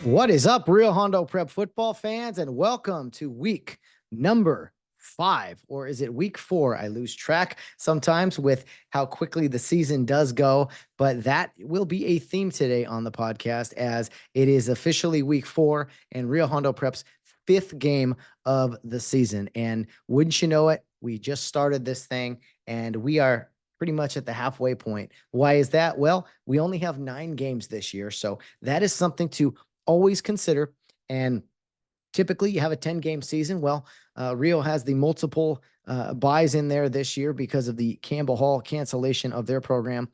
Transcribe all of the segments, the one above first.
What is up, Rio Hondo Prep football fans, and welcome to week number 5, or is it week 4? I lose track sometimes with how quickly the season does go, but that will be a theme today on the podcast as it is officially week 4 and Rio Hondo Prep's 5th game of the season. And wouldn't you know it, we just started this thing and we are pretty much at the halfway point. Why is that? Well, we only have 9 games this year, so that is something to always consider. And typically you have a 10-game season. Well, Rio has the multiple buys in there this year because of the Campbell Hall cancellation of their program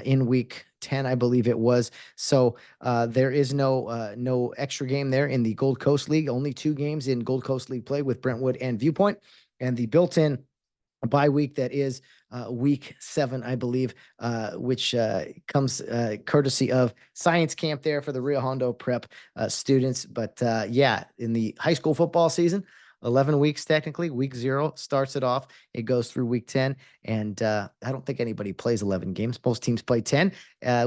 in week 10, I believe it was. So there is no extra game there in the Gold Coast League. Only 2 games in Gold Coast League play with Brentwood and Viewpoint, and the built-in bye week that is week 7, I believe, which comes courtesy of science camp there for the Rio Hondo Prep students. But yeah, in the high school football season, 11 weeks technically. Week 0 starts it off. It goes through week 10, and I don't think anybody plays 11 games. Most teams play 10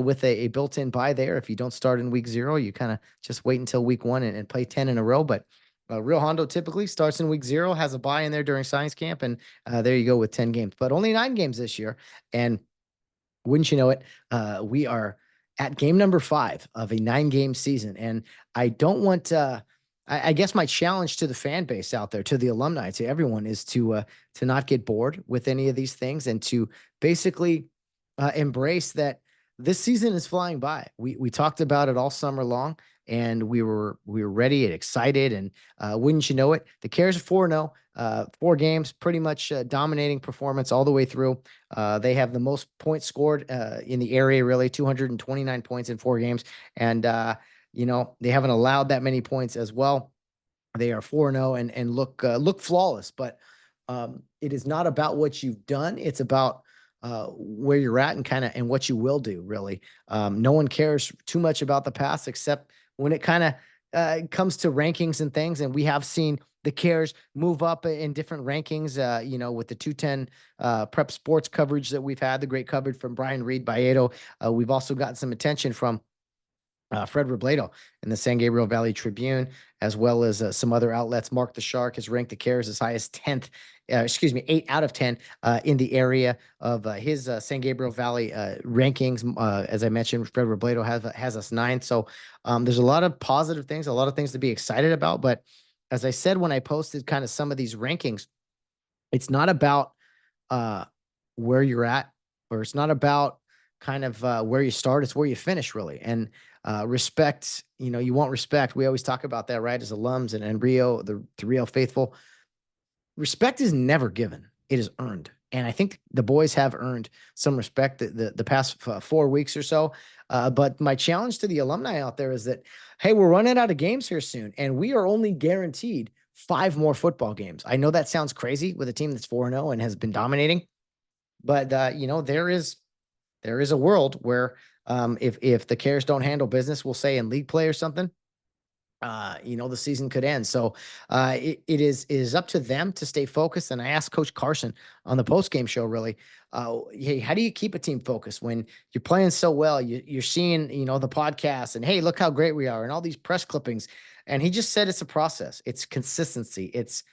with a built-in bye there. If you don't start in week 0, you kind of just wait until week 1 and play 10 in a row. But Rio Hondo typically starts in week 0, has a bye in there during science camp, and there you go with 10 games, but only 9 games this year. And wouldn't you know it, we are at game number 5 of a 9-game season. And I don't want I guess my challenge to the fan base out there, to the alumni, to everyone, is to not get bored with any of these things and to basically embrace that this season is flying by. We talked about it all summer long, and we were ready and excited. And wouldn't you know it, the Cares are 4-0, 4 games, pretty much dominating performance all the way through. They have the most points scored in the area, really, 229 points in 4 games. And, they haven't allowed that many points as well. They are 4-0 and look flawless. But it is not about what you've done. It's about where you're at and what you will do, really. No one cares too much about the past except when it kind of comes to rankings and things. And we have seen the Cares move up in different rankings, with the 210 prep sports coverage that we've had, the great coverage from Brian Reed Bayedo. We've also gotten some attention from Fred Robledo in the San Gabriel Valley Tribune, as well as some other outlets. Mark the Shark has ranked the Cares as high as 10th, 8 out of 10 in the area of his San Gabriel Valley rankings. As I mentioned, Fred Robledo has us 9th. So there's a lot of positive things, a lot of things to be excited about. But as I said, when I posted kind of some of these rankings, it's not about where you're at, or it's not about kind of where you start. It's where you finish, really. And respect, you want respect. We always talk about that, right? As alums and Rio, the Rio faithful, respect is never given. It is earned. And I think the boys have earned some respect the past 4 weeks or so. But my challenge to the alumni out there is that, hey, we're running out of games here soon, and we are only guaranteed 5 more football games. I know that sounds crazy with a team that's 4-0 and has been dominating, but there is a world where if the Cares don't handle business, we'll say in league play or something, the season could end. So it is up to them to stay focused. And I asked Coach Carson on the post-game show, really, hey, how do you keep a team focused when you're playing so well? You're seeing, the podcast and, hey, look how great we are, and all these press clippings. And he just said it's a process. It's consistency. It's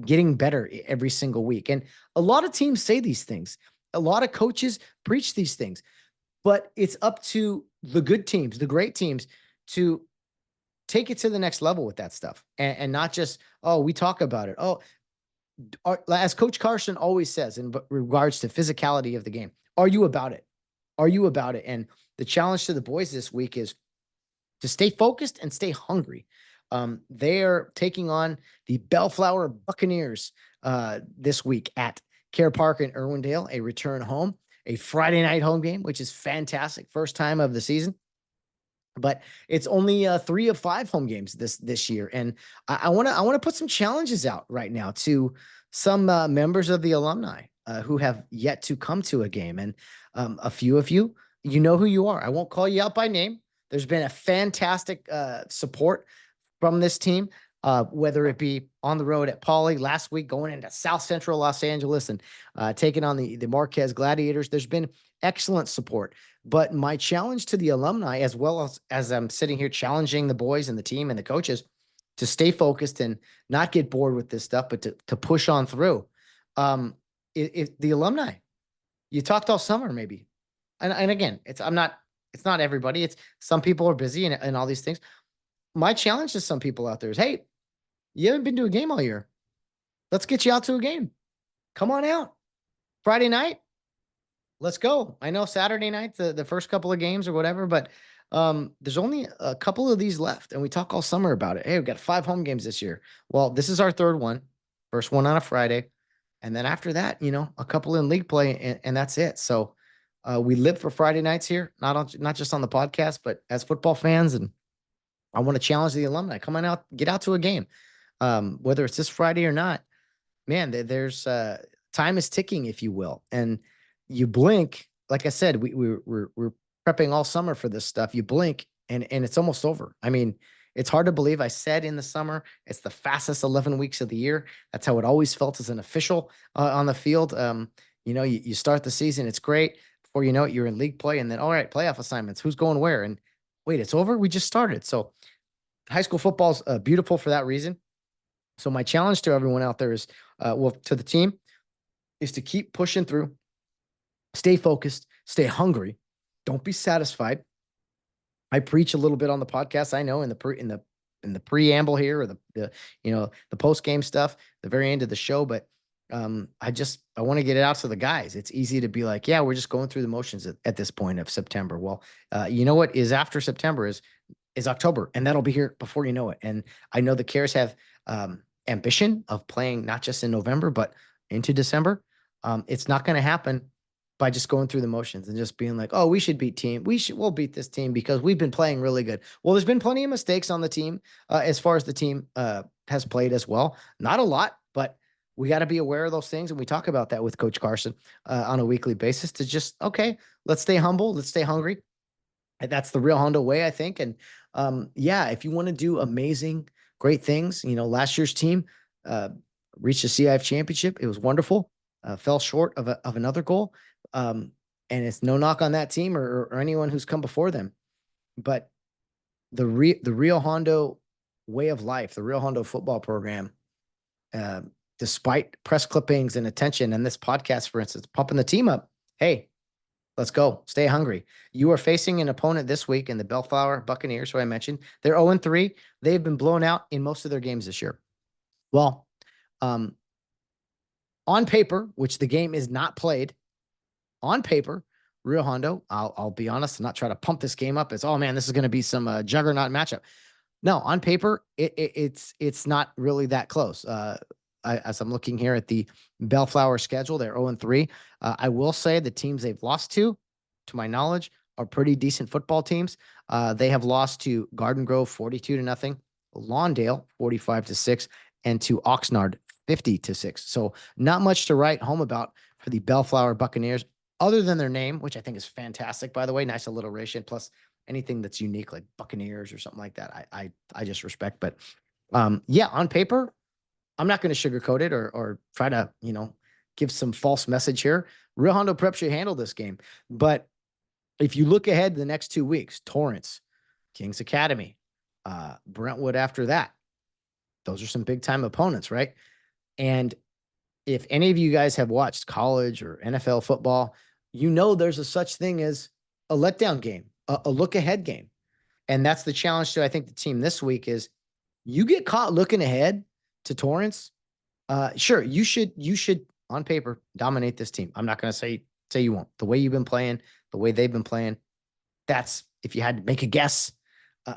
getting better every single week. And a lot of teams say these things. A lot of coaches preach these things. But it's up to the good teams, the great teams, to take it to the next level with that stuff, and not just, oh, we talk about it. Oh, as Coach Carson always says in regards to physicality of the game, are you about it? Are you about it? And the challenge to the boys this week is to stay focused and stay hungry. They are taking on the Bellflower Buccaneers this week at Kare Park in Irwindale, a return home, a Friday night home game, which is fantastic. First time of the season. But it's only 3 of 5 home games this year. And I want to put some challenges out right now to some members of the alumni who have yet to come to a game. And a few of you, you know who you are. I won't call you out by name. There's been a fantastic support from this team, whether it be on the road at Pauley last week, going into South Central Los Angeles and taking on the Marquez Gladiators. There's been excellent support But my challenge to the alumni, as well as I'm sitting here challenging the boys and the team and the coaches to stay focused and not get bored with this stuff, but to push on through. If the alumni, you talked all summer, maybe. And again, it's not everybody. It's some people are busy and all these things. My challenge to some people out there is, hey, you haven't been to a game all year. Let's get you out to a game. Come on out. Friday night, let's go. I know Saturday night, the first couple of games or whatever, but there's only a couple of these left. And we talk all summer about it. Hey, we've got 5 home games this year. Well, this is our third one. First one on a Friday. And then after that, a couple in league play, and that's it. So we live for Friday nights here, not just on the podcast, but as football fans. And I want to challenge the alumni. Come on out, get out to a game. Whether it's this Friday or not, man, there's time is ticking, if you will. And you blink, like I said, we're prepping all summer for this stuff. You blink and it's almost over. I mean, it's hard to believe. I said in the summer, it's the fastest 11 weeks of the year. That's how it always felt as an official on the field. You start the season, it's great. Before you know it, you're in league play, and then all right, playoff assignments. Who's going where? And wait, it's over. We just started. So high school football's beautiful for that reason. So my challenge to everyone out there is, to the team, is to keep pushing through, stay focused, stay hungry, don't be satisfied. I preach a little bit on the podcast, I know, in the preamble here, or the post game stuff, the very end of the show, but I want to get it out to the guys. It's easy to be like, yeah, we're just going through the motions at this point of September. Well, you know what is after September is October, and that'll be here before you know it. And I know the Cares have ambition of playing not just in November, but into December. It's not going to happen by just going through the motions and just being like, oh, we should beat team. We'll beat this team because we've been playing really good. Well, there's been plenty of mistakes on the team as far as the team has played as well. Not a lot, but we got to be aware of those things. And we talk about that with Coach Carson on a weekly basis to just, okay, let's stay humble. Let's stay hungry. And that's the Rio Hondo way, I think. And if you want to do amazing, great things, last year's team reached the CIF Championship. It was wonderful. Fell short of another goal. And it's no knock on that team or anyone who's come before them. But the Rio Hondo way of life, the Rio Hondo football program, despite press clippings and attention and this podcast, for instance, pumping the team up, hey, let's go. Stay hungry. You are facing an opponent this week in the Bellflower Buccaneers, who I mentioned. They're 0-3. They've been blown out in most of their games this year. Well, on paper, which the game is not played, on paper, Rio Hondo, I'll be honest, and not try to pump this game up as, oh man, this is going to be some juggernaut matchup. No, on paper, it's not really that close. As I'm looking here at the Bellflower schedule, they're 0-3. I will say the teams they've lost to my knowledge, are pretty decent football teams. They have lost to Garden Grove 42-0, Lawndale 45-6, and to Oxnard 50-6. So not much to write home about for the Bellflower Buccaneers, other than their name, which I think is fantastic, by the way. Nice alliteration, plus anything that's unique, like Buccaneers or something like that, I just respect. But on paper, I'm not going to sugarcoat it or try to, give some false message here. Rio Hondo Prep should handle this game. But if you look ahead the next 2 weeks, Torrance, Kings Academy, Brentwood after that, those are some big time opponents, right? And if any of you guys have watched college or NFL football, there's a such thing as a letdown game, a look ahead game. And that's the challenge to, I think, the team this week is you get caught looking ahead to Torrance. Sure, you should on paper dominate this team. I'm not going to say you won't. The way you've been playing, the way they've been playing, that's, if you had to make a guess,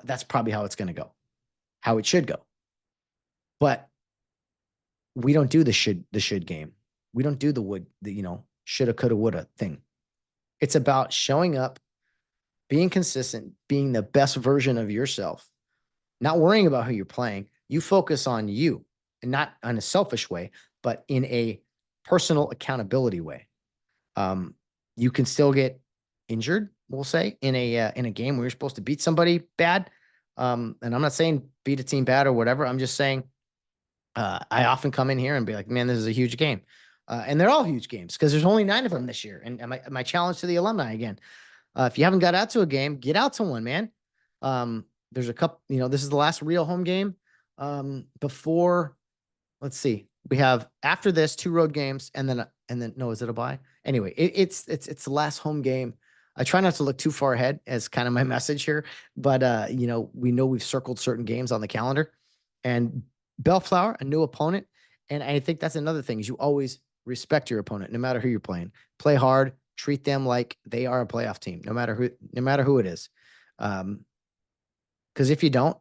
that's probably how it's going to go, how it should go. But we don't do the should game. We don't do the shoulda, coulda, woulda thing. It's about showing up, being consistent, being the best version of yourself, not worrying about who you're playing. You focus on you, and not in a selfish way, but in a personal accountability way. You can still get injured, we'll say, in a game where you're supposed to beat somebody bad. And I'm not saying beat a team bad or whatever. I'm just saying I often come in here and be like, man, this is a huge game. And they're all huge games because there's only 9 of them this year. And my challenge to the alumni again, If you haven't got out to a game, get out to one, man. There's a couple, this is the last real home game. Before, let's see, we have after this 2 road games, and then no, is it a bye? Anyway, it's the last home game. I try not to look too far ahead as kind of my message here, but we know we've circled certain games on the calendar, and Bellflower, a new opponent, and I think that's another thing is you always respect your opponent, no matter who you're playing. Play hard, treat them like they are a playoff team, no matter who it is. Because if you don't,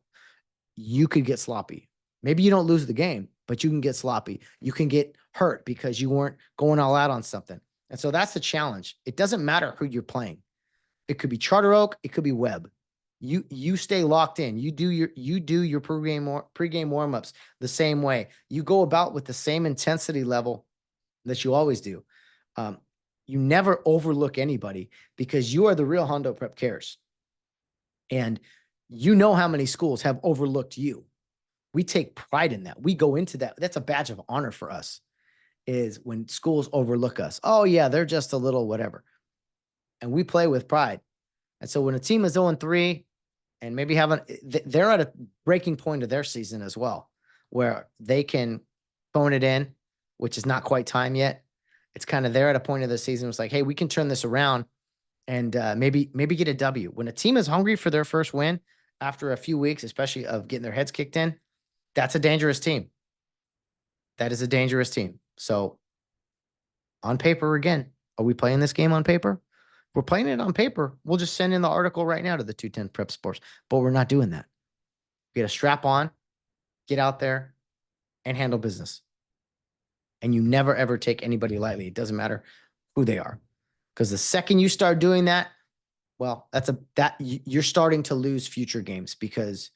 you could get sloppy. Maybe you don't lose the game, but you can get sloppy. You can get hurt because you weren't going all out on something. And so that's the challenge. It doesn't matter who you're playing. It could be Charter Oak, it could be Webb. You stay locked in. You do your pregame warm-ups the same way. You go about with the same intensity level that you always do. You never overlook anybody because you are the real Hondo Prep Cares. And you know how many schools have overlooked you. We take pride in that. We go into that. That's a badge of honor for us, is when schools overlook us. Oh, yeah, they're just a little whatever. And we play with pride. And so when a team is 0-3 and maybe they're at a breaking point of their season as well, where they can phone it in, which is not quite time yet. It's kind of they're at a point of the season. It's like, hey, we can turn this around and maybe get a W. When a team is hungry for their first win after a few weeks, especially of getting their heads kicked in, that's a dangerous team. That is a dangerous team. So on paper, again, are we playing this game on paper? If we're playing it on paper, we'll just send in the article right now to the 210 Prep Sports, but we're not doing that. We got to strap on, get out there, and handle business. And you never, ever take anybody lightly. It doesn't matter who they are. Because the second you start doing that, well, you're starting to lose future games because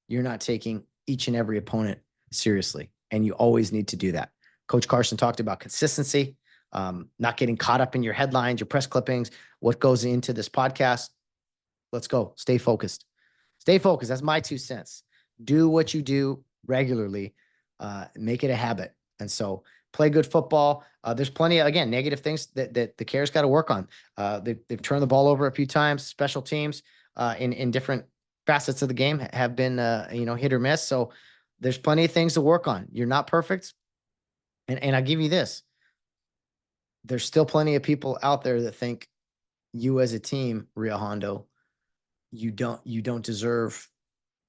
you're not taking each and every opponent seriously. And you always need to do that. Coach Carson talked about consistency, not getting caught up in your headlines, your press clippings, what goes into this podcast. Let's go. Stay focused. Stay focused. That's my 2 cents. Do what you do regularly. Make it a habit. And so play good football. There's plenty of, again, negative things that the Cares got to work on. They've turned the ball over a few times. Special teams in different facets of the game have been, hit or miss. So there's plenty of things to work on. You're not perfect. And I'll give you this. There's still plenty of people out there that think you as a team, Rio Hondo, you don't deserve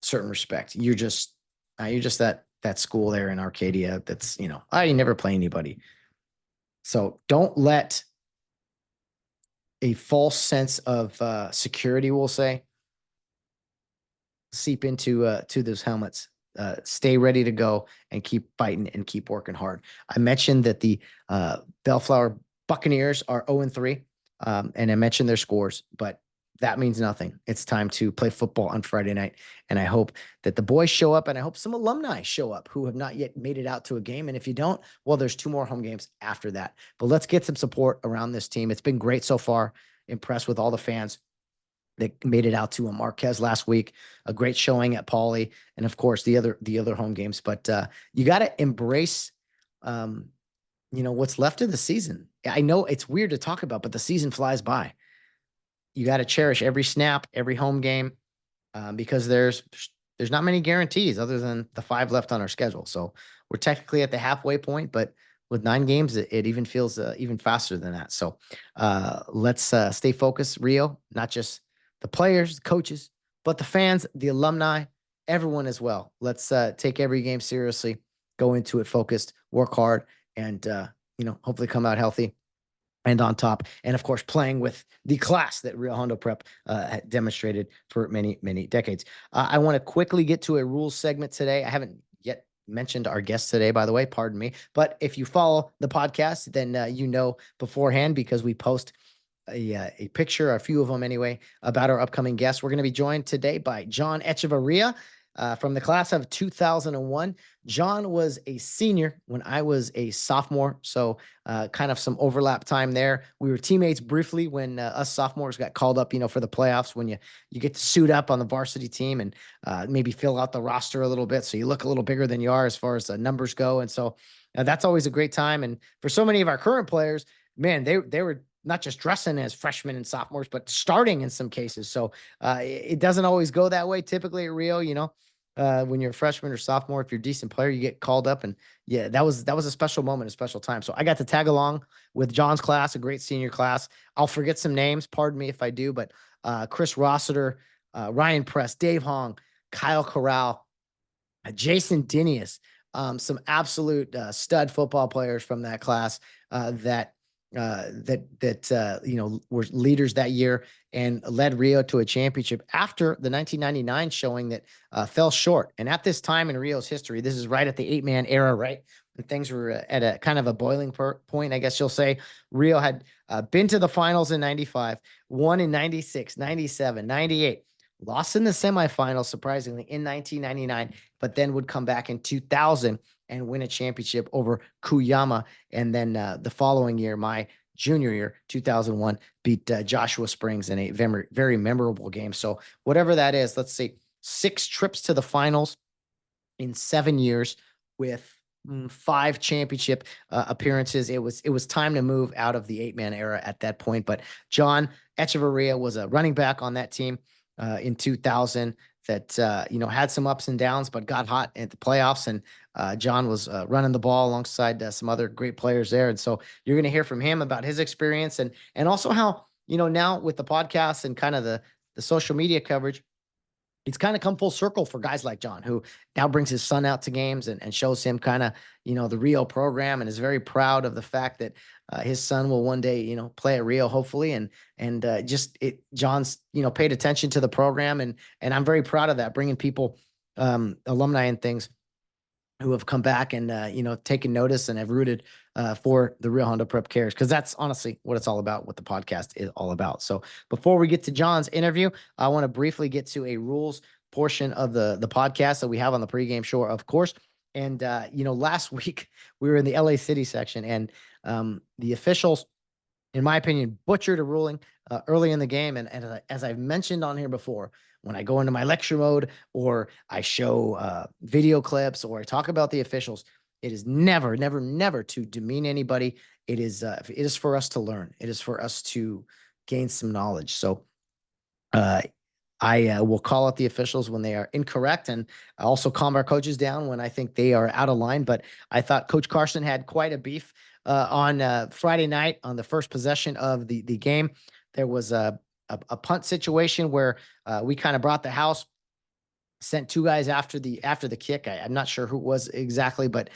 certain respect. You're just that school there in Arcadia that's, you never play anybody. So don't let a false sense of security, we'll say, seep into to those helmets. Stay ready to go and keep fighting and keep working hard. I mentioned that the Bellflower Buccaneers are 0-3, and I mentioned their scores, but that means nothing. It's time to play football on Friday night, and I hope that the boys show up, and I hope some alumni show up who have not yet made it out to a game, and if you don't, well, there's 2 more home games after that. But let's get some support around this team. It's been great so far. Impressed with all the fans that made it out to a Marquez last week, a great showing at Pauley, and of course the other home games. But you got to embrace, what's left of the season. I know it's weird to talk about, but the season flies by. You got to cherish every snap, every home game, because there's not many guarantees other than the 5 left on our schedule. So we're technically at the halfway point, but with 9 games, it even feels even faster than that. So let's stay focused, Rio, not just the players, the coaches, but the fans, the alumni, everyone as well. Let's take every game seriously, go into it focused, work hard, and hopefully come out healthy and on top. And of course, playing with the class that Rio Hondo Prep demonstrated for many, many decades. I want to quickly get to a rules segment today. I haven't yet mentioned our guest today, by the way, pardon me. But if you follow the podcast, then beforehand, because we post a picture, a few of them anyway, about our upcoming guests. We're going to be joined today by Jon Echevarria from the class of 2001. Jon was a senior when I was a sophomore, so kind of some overlap time there. We were teammates briefly when us sophomores got called up, for the playoffs, when you get to suit up on the varsity team and maybe fill out the roster a little bit so you look a little bigger than you are as far as the numbers go. And so that's always a great time. And for so many of our current players, man, they were not just dressing as freshmen and sophomores, but starting in some cases. So it doesn't always go that way. Typically at Rio, when you're a freshman or sophomore, if you're a decent player, you get called up, and yeah, that was a special moment, a special time. So I got to tag along with John's class, a great senior class. I'll forget some names, pardon me if I do, but Chris Rossiter, Ryan Press, Dave Hong, Kyle Corral, Jason Dinius, some absolute stud football players from that class that were leaders that year and led Rio to a championship after the 1999 showing that fell short. And at this time in Rio's history, this is right at the 8-man era, right? And things were at a kind of a boiling point, I guess you'll say. Rio had been to the finals in 95, won in 96, 97, 98. Lost in the semifinals, surprisingly, in 1999, but then would come back in 2000 and win a championship over Kuyama. And then the following year, my junior year, 2001, beat Joshua Springs in a very, very memorable game. So whatever that is, let's see, 6 trips to the finals in 7 years with 5 championship appearances. It was time to move out of the 8-man era at that point. But Jon Echevarria was a running back on that team in 2000 that had some ups and downs, but got hot at the playoffs. And Jon was running the ball alongside some other great players there. And so you're going to hear from him about his experience and also how now with the podcast and kind of the social media coverage, it's kind of come full circle for guys like Jon, who now brings his son out to games and shows him kind of, the Rio program, and is very proud of the fact that his son will one day, play at Rio, hopefully. And Jon's, paid attention to the program. And I'm very proud of that, bringing people, alumni and things who have come back and, taken notice and have rooted for the Rio Hondo Prep Cares, because that's honestly what it's all about, what the podcast is all about. So before we get to Jon's interview, I want to briefly get to a rules portion of the podcast that we have on the pregame show, of course. And, last week we were in the LA City section, and the officials, in my opinion, butchered a ruling early in the game. And as I've mentioned on here before, when I go into my lecture mode or I show video clips or I talk about the officials, it is never, never, never to demean anybody. It is for us to learn. It is for us to gain some knowledge. So I will call out the officials when they are incorrect, and I also calm our coaches down when I think they are out of line. But I thought Coach Carson had quite a beef on Friday night on the first possession of the game. There was a punt situation where we kind of brought the house, sent 2 guys after the kick. I'm not sure who it was exactly, but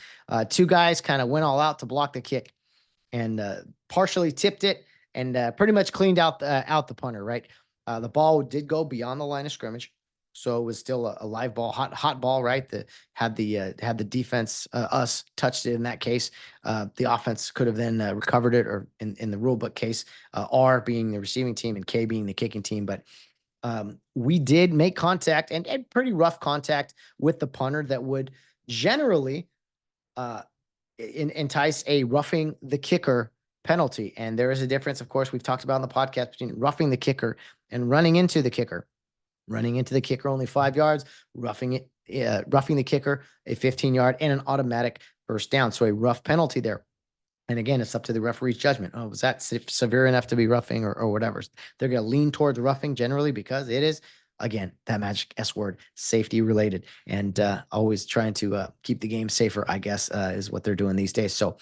2 guys kind of went all out to block the kick and partially tipped it and pretty much cleaned out the punter, right? The ball did go beyond the line of scrimmage, so it was still a live ball, hot ball, right? Had the defense us touched it in that case, the offense could have then recovered it, or in the rule book case, R being the receiving team and K being the kicking team. But we did make contact and pretty rough contact with the punter that would generally entice a roughing the kicker penalty. And there is a difference, of course, we've talked about on the podcast, between roughing the kicker and running into the kicker. Running into the kicker only 5 yards, roughing the kicker a 15-yard and an automatic first down. So a rough penalty there. And again, it's up to the referee's judgment. Oh, was that severe enough to be roughing or whatever? They're going to lean towards roughing generally because it is, again, that magic S word, safety related, and always trying to keep the game safer, I guess, is what they're doing these days. So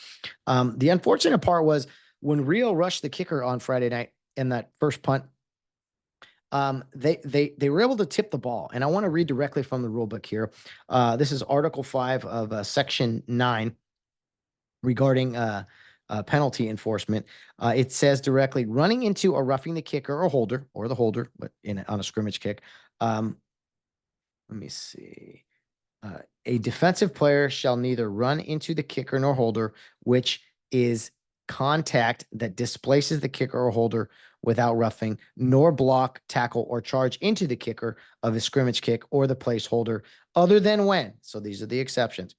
the unfortunate part was when Rio rushed the kicker on Friday night in that first punt, they were able to tip the ball. And I want to read directly from the rule book here. This is Article 5 of Section 9 regarding penalty enforcement. It says directly, running into or roughing the kicker or holder, or the holder, but on a scrimmage kick. Let me see. A defensive player shall neither run into the kicker nor holder, which is contact that displaces the kicker or holder without roughing, nor block, tackle, or charge into the kicker of a scrimmage kick or the placeholder, other than when, so these are the exceptions,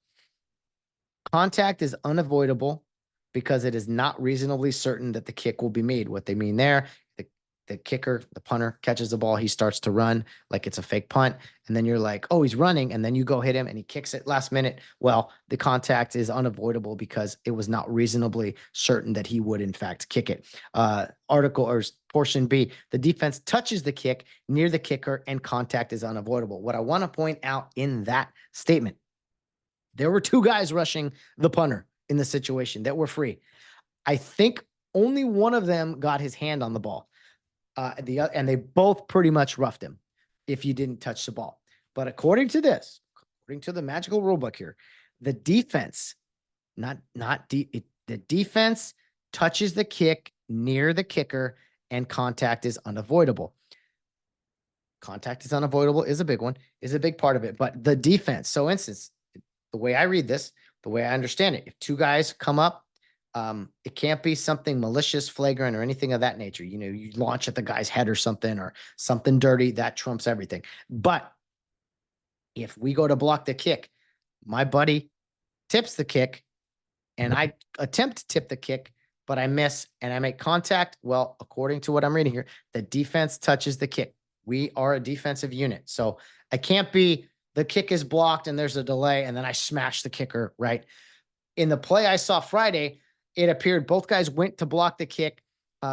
contact is unavoidable because it is not reasonably certain that the kick will be made. What they mean there, the the kicker, the punter catches the ball. He starts to run like it's a fake punt. And then you're like, oh, he's running. And then you go hit him and he kicks it last minute. Well, the contact is unavoidable because it was not reasonably certain that he would in fact kick it. Article or portion B, the defense touches the kick near the kicker and contact is unavoidable. What I want to point out in that statement, there were two guys rushing the punter in the situation that were free. I think only one of them got his hand on the ball. And they both pretty much roughed him if you didn't touch the ball. But according to the magical rule book here, the defense, the defense touches the kick near the kicker and contact is unavoidable. Contact is unavoidable is a big one, is a big part of it. But the defense, so instance, the way I read this, the way I understand it, if two guys come up, it can't be something malicious, flagrant, or anything of that nature. You launch at the guy's head or something dirty, that trumps everything. But if we go to block the kick, my buddy tips the kick and I attempt to tip the kick, but I miss and I make contact. Well, according to what I'm reading here, the defense touches the kick. We are a defensive unit. So I can't be the kick is blocked and there's a delay and then I smash the kicker, right? In the play I saw Friday, it appeared both guys went to block the kick.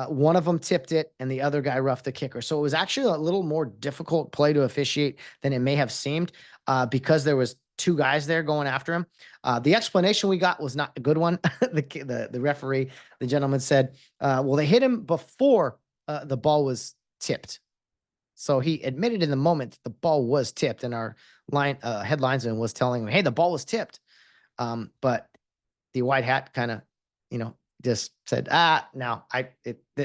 One of them tipped it and the other guy roughed the kicker. So it was actually a little more difficult play to officiate than it may have seemed because there was two guys there going after him. The explanation we got was not a good one. The referee, the gentleman said, well, they hit him before the ball was tipped. So he admitted in the moment that the ball was tipped and our head linesman was telling him, hey, the ball was tipped. But the white hat kind of, just said, no,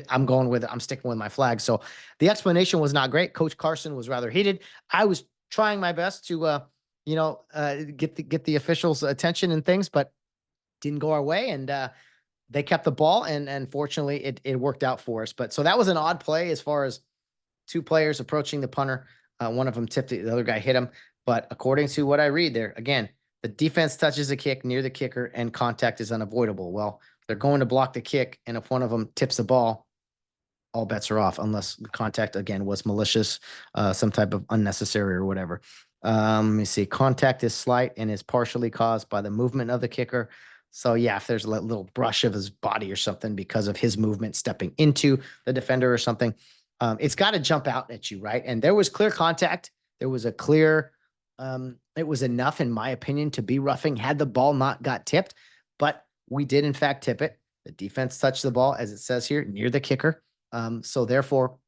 I'm going with it. I'm sticking with my flag. So the explanation was not great. Coach Carson was rather heated. I was trying my best to, get the officials' attention and things, but didn't go our way. And they kept the ball. And fortunately it worked out for us. But so that was an odd play as far as two players approaching the punter. One of them tipped it, the other guy hit him. But according to what I read there, again, the defense touches the kick near the kicker and contact is unavoidable. Well, they're going to block the kick. And if one of them tips the ball, all bets are off unless the contact again was malicious, some type of unnecessary or whatever. Let me see. Contact is slight and is partially caused by the movement of the kicker. So yeah, if there's a little brush of his body or something because of his movement stepping into the defender or something, it's got to jump out at you, right? And there was clear contact. There was a clear, it was enough, in my opinion, to be roughing had the ball not got tipped. But we did, in fact, tip it. The defense touched the ball, as it says here, near the kicker. So therefore,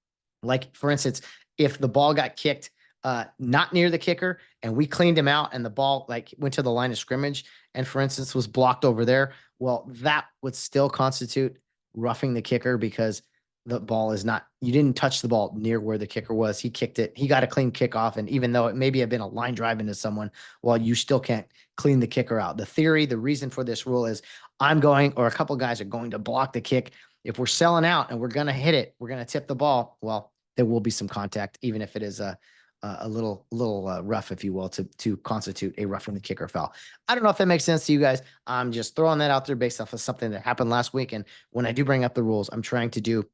like, for instance, if the ball got kicked not near the kicker and we cleaned him out and the ball like went to the line of scrimmage and, for instance, was blocked over there, well, that would still constitute roughing the kicker because the ball is not, you didn't touch the ball near where the kicker was. He kicked it. He got a clean kickoff. And even though it maybe had been a line drive into someone, well, you still can't clean the kicker out. The theory, the reason for this rule is I'm going, or a couple guys are going to block the kick. If we're selling out and we're going to hit it, we're going to tip the ball. Well, there will be some contact, even if it is a little rough, if you will, to constitute a roughing the kicker foul. I don't know if that makes sense to you guys. I'm just throwing that out there based off of something that happened last week. And when I do bring up the rules, I'm trying to do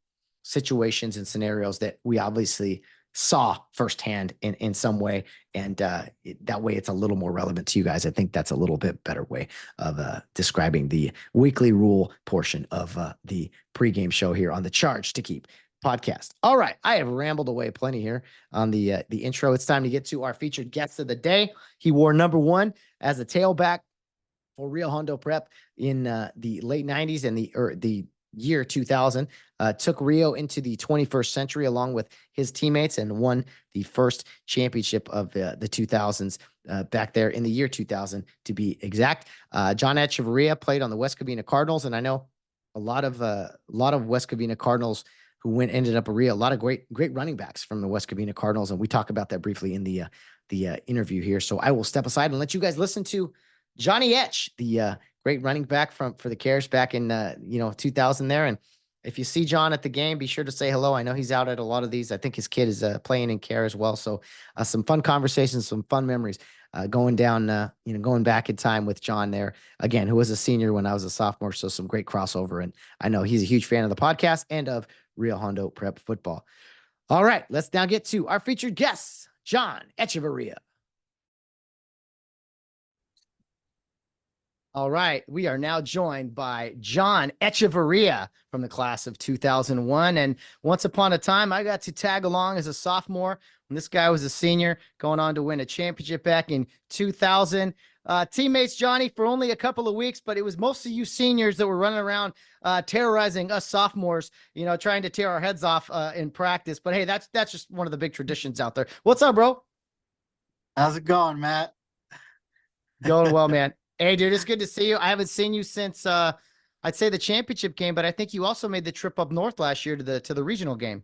situations and scenarios that we obviously saw firsthand in some way. And that way it's a little more relevant to you guys. I think that's a little bit better way of describing the weekly rule portion of the pregame show here on the Charge to Keep podcast. All right. I have rambled away plenty here on the intro. It's time to get to our featured guest of the day. He wore number 1 as a tailback for Rio Hondo Prep in the late 90s and the year 2000, took Rio into the 21st century along with his teammates and won the first championship of the 2000s back there in the year 2000 to be exact. Jon Echevarria played on the West Covina Cardinals, and I know a lot of West Covina Cardinals who ended up at Rio. A lot of great running backs from the West Covina Cardinals, and we talk about that briefly in the interview here. So I will step aside and let you guys listen to Jonny Ech, the great running back for the Cares back in 2000 there. And if you see John at the game, be sure to say hello. I know he's out at a lot of these. I think his kid is playing in Care as well. So some fun conversations, some fun memories going down, going back in time with John there again, who was a senior when I was a sophomore. So some great crossover. And I know he's a huge fan of the podcast and of Rio Hondo Prep football. All right, let's now get to our featured guests, Jon Echevarria. All right, we are now joined by Jon Echevarria from the class of 2001. And once upon a time, I got to tag along as a sophomore when this guy was a senior, going on to win a championship back in 2000. Teammates, Johnny, for only a couple of weeks, but it was mostly you seniors that were running around terrorizing us sophomores, trying to tear our heads off in practice. But hey, that's just one of the big traditions out there. What's up, bro? How's it going, Matt? Going well, man. Hey, dude, it's good to see you. I haven't seen you since I'd say the championship game, but I think you also made the trip up north last year to the regional game.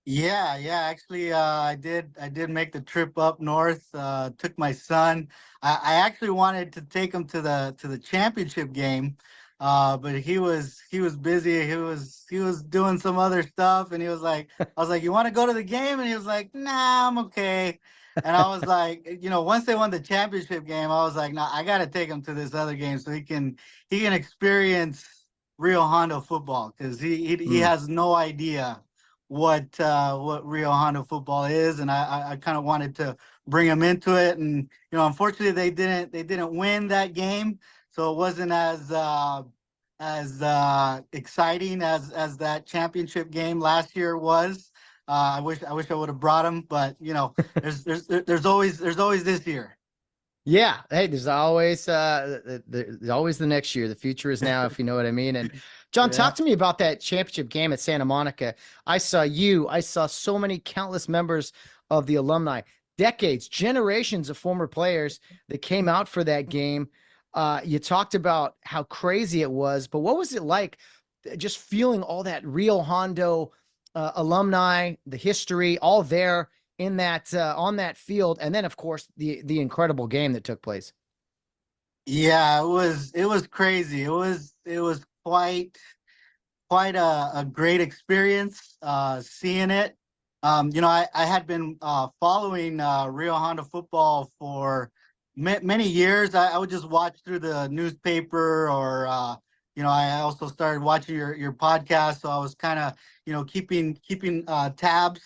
Yeah. Actually, I did make the trip up north. Took my son. I actually wanted to take him to the championship game, but he was busy. He was doing some other stuff, and I was like, "You want to go to the game?" And he was like, "Nah, I'm okay." And I was like, once they won the championship game, I was like, "Nah, I got to take him to this other game so he can experience Rio Hondo football because he has no idea what Rio Hondo football is, and I kind of wanted to bring him into it. And unfortunately, they didn't win that game, so it wasn't as exciting as that championship game last year was. I wish I would have brought him, but there's always this year. Yeah. Hey, there's always the next year. The future is now, if you know what I mean. And Jon, Yeah. talk to me about that championship game at Santa Monica. I saw so many countless members of the alumni, decades, generations of former players that came out for that game. You talked about how crazy it was, but what was it like just feeling all that Rio Hondo alumni, the history, all there in that on that field, and then of course the incredible game that took place? Yeah, it was crazy. It was quite a great experience seeing it. I had been following Rio Hondo football for many years. I would just watch through the newspaper, or I also started watching your podcast, so I was kind of keeping tabs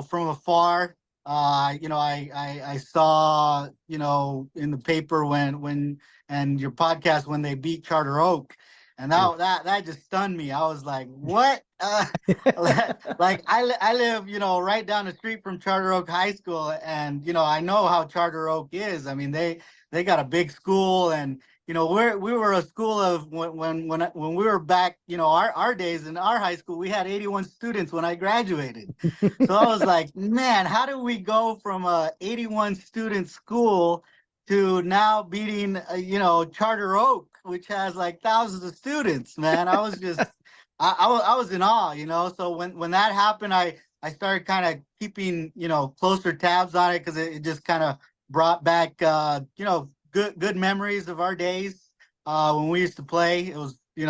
from afar. I saw in the paper when and your podcast when they beat Charter Oak, and that just stunned me. I was like, what? Like I live, right down the street from Charter Oak High School, and I know how Charter Oak is. I mean, they got a big school, and we were a school of when we were back, our days in our high school, we had 81 students when I graduated. So I was like, man, how do we go from a 81 student school to now beating, Charter Oak, which has like thousands of students, man? I was just, I was in awe, So when that happened, I started kind of keeping, closer tabs on it because it just kind of brought back, good memories of our days when we used to play. It was, it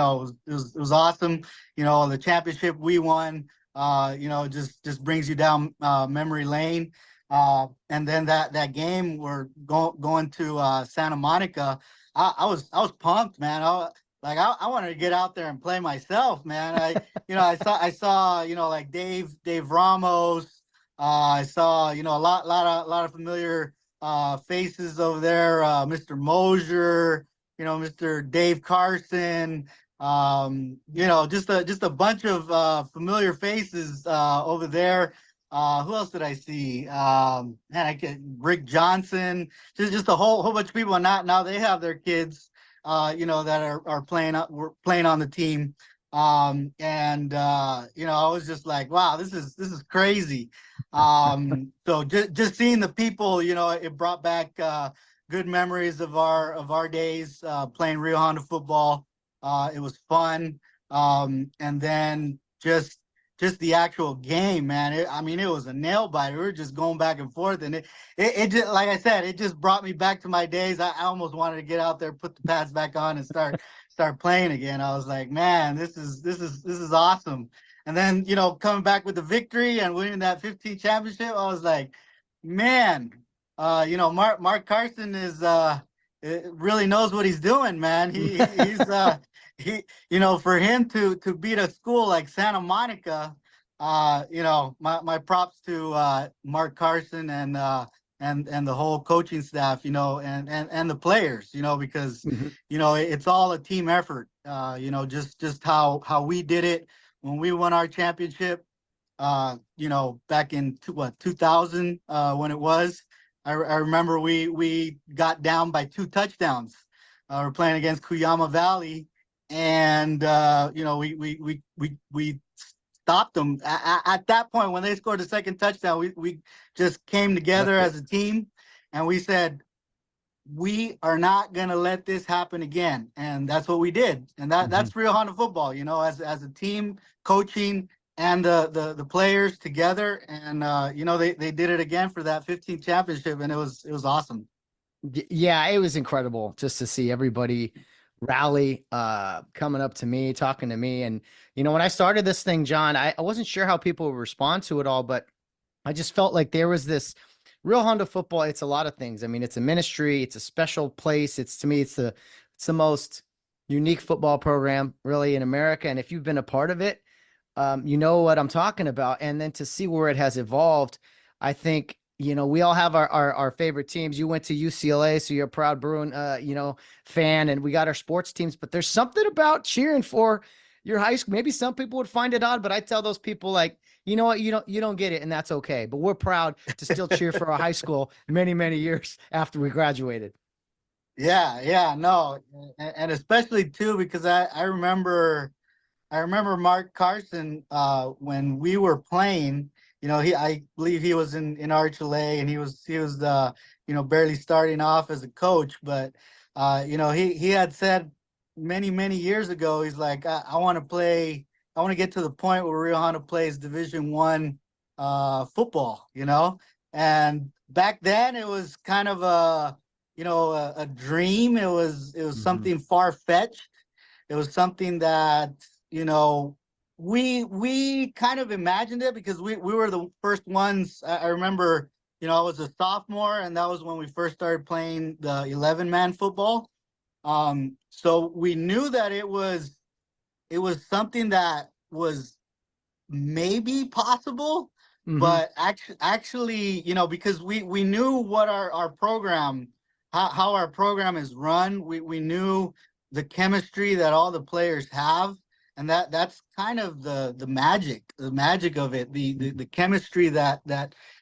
was awesome. The championship we won, just brings you down memory lane. And then that game we're going to Santa Monica. I was pumped, man. I wanted to get out there and play myself, man. I saw like Dave Ramos. I saw a lot of familiar faces over there. Mr. Mosier, Mr. Dave Carson. Just a bunch of familiar faces over there. Who else did I see? Man, I get Rick Johnson. Just a whole bunch of people. And now they have their kids, that are playing on the team. I was just like, wow, this is crazy. So just seeing the people, it brought back good memories of our days playing Rio Hondo football. It was fun. And then just the actual game, man. It was a nail biter. We were just going back and forth, and it just, like I said, it just brought me back to my days. I almost wanted to get out there, put the pads back on, and start playing again. I was like, man, this is awesome. And then coming back with the victory and winning that 15 championship, I was like, man, Mark Carson is really knows what he's doing, man. He's for him to beat a school like Santa Monica, my props to Mark Carson and the whole coaching staff, and the players, because Mhm. it's all a team effort. Just how we did it when we won our championship. Back in 2000, when it was. I remember we got down by 2 touchdowns. We're playing against Cuyama Valley, and we stopped them at that point when they scored the second touchdown. We just came together Left it. as a team, and we said we are not going to let this happen again, and that's what we did. And Mhm. that's Rio Hondo football, as a team, coaching and the players together, and they did it again for that 15th championship, and it was awesome. Yeah, it was incredible just to see everybody rally, coming up to me, talking to me. And, when I started this thing, John, I wasn't sure how people would respond to it all, but I just felt like there was this real Honda football. It's a lot of things. I mean, it's a ministry, it's a special place. To me, it's the most unique football program really in America. And if you've been a part of it, you know what I'm talking about. And then to see where it has evolved, I think, we all have our favorite teams. You went to UCLA, so you're a proud Bruin, fan, and we got our sports teams, but there's something about cheering for your high school. Maybe some people would find it odd, but I tell those people, like, you know what, you don't get it, and that's okay. But we're proud to still cheer for our high school many, many years after we graduated. Yeah, no, and especially too because I remember Mark Carson, when we were playing. I believe he was in RHLA, and he was barely starting off as a coach. But he had said many years ago, he's like, I want to play. I want to get to the point where Rio Hondo plays Division 1 football. And back then it was kind of a dream. It was Mhm. something far fetched. It was something that you know, we kind of imagined it because we were the first ones. I remember, I was a sophomore, and that was when we first started playing the 11-man football. So we knew that it was something that was maybe possible, Mhm. but actually, because we knew what our program, how our program is run. We knew the chemistry that all the players have, and that's kind of the magic of it, the chemistry that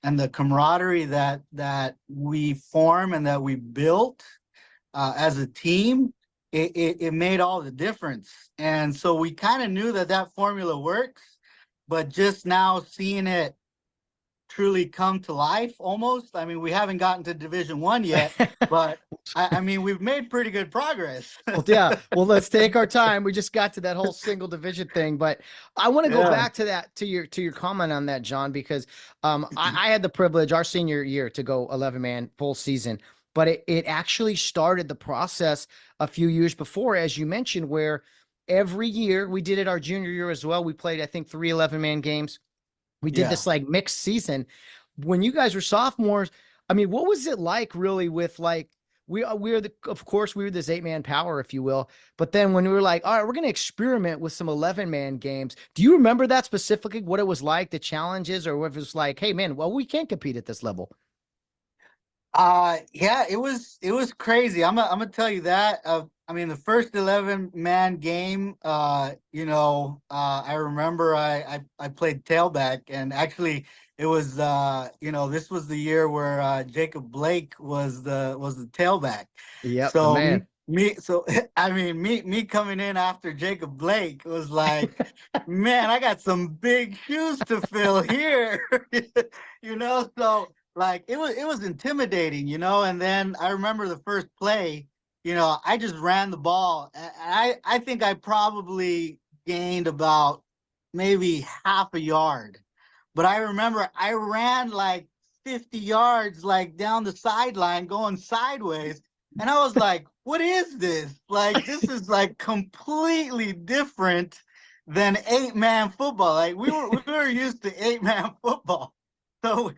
and the camaraderie that we form and that we built as a team. It made all the difference, and so we kind of knew that formula works, but just now seeing it truly come to life almost. I mean, we haven't gotten to Division 1 yet, but I mean, we've made pretty good progress. Well, yeah. Well, let's take our time. We just got to that whole single division thing, but I want to go Yeah. back to that, to your comment on that, John, because I had the privilege our senior year to go 11-man full season, but it actually started the process a few years before, as you mentioned, where every year we did it our junior year as well. We played, I think, 3 11-man games. We did Yeah. this like mixed season. When you guys were sophomores, I mean, what was it like really with like of course we were this 8-man power, if you will. But then when we were like, all right, we're gonna experiment with some 11-man games. Do you remember that specifically? What it was like, the challenges, or if it was like, hey man, well, we can't compete at this level. Yeah, it was crazy. I'm gonna tell you that. I mean, the first 11-man game, I remember I played tailback, and actually it was this was the year where Jacob Blake was the tailback. Yep, the So man. I mean, me coming in after Jacob Blake was like, man, I got some big shoes to fill here. So like it was intimidating, and then I remember the first play, I just ran the ball. And I think I probably gained about maybe half a yard. But I remember I ran like 50 yards like down the sideline going sideways. And I was like, what is this? Like, this is like completely different than 8-man football. Like we were used to 8-man football. So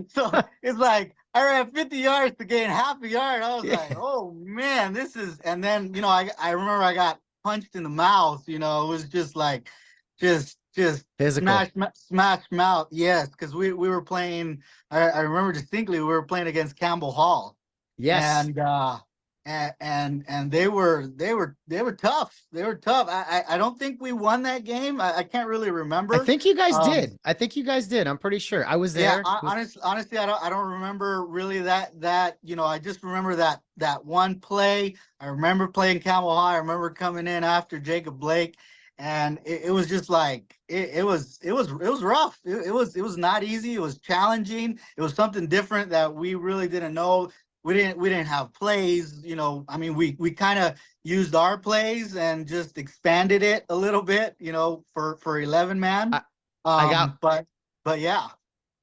so it's like I ran 50 yards to gain half a yard. I was like, Yeah. oh man, this is. And then I remember I got punched in the mouth. You know, it was just like, just Physical. smash mouth. Yes, because we were playing. I remember distinctly we were playing against Campbell Hall, Yes. and and they were tough. They were tough. I don't think we won that game. I can't really I remember. think you guys Um, did. I think you guys did. I'm pretty sure. I was yeah, there. It was honestly, I don't remember really that. You know, I just remember that one play. I remember playing Camel High. I remember coming in after Jacob Blake, and it was just like it was rough. It was not easy. It was challenging. It was something different that we really didn't know. We didn't have plays. You know, I mean, we kind of used our plays and just expanded it a little bit. You know, for 11 man. I, I got But yeah.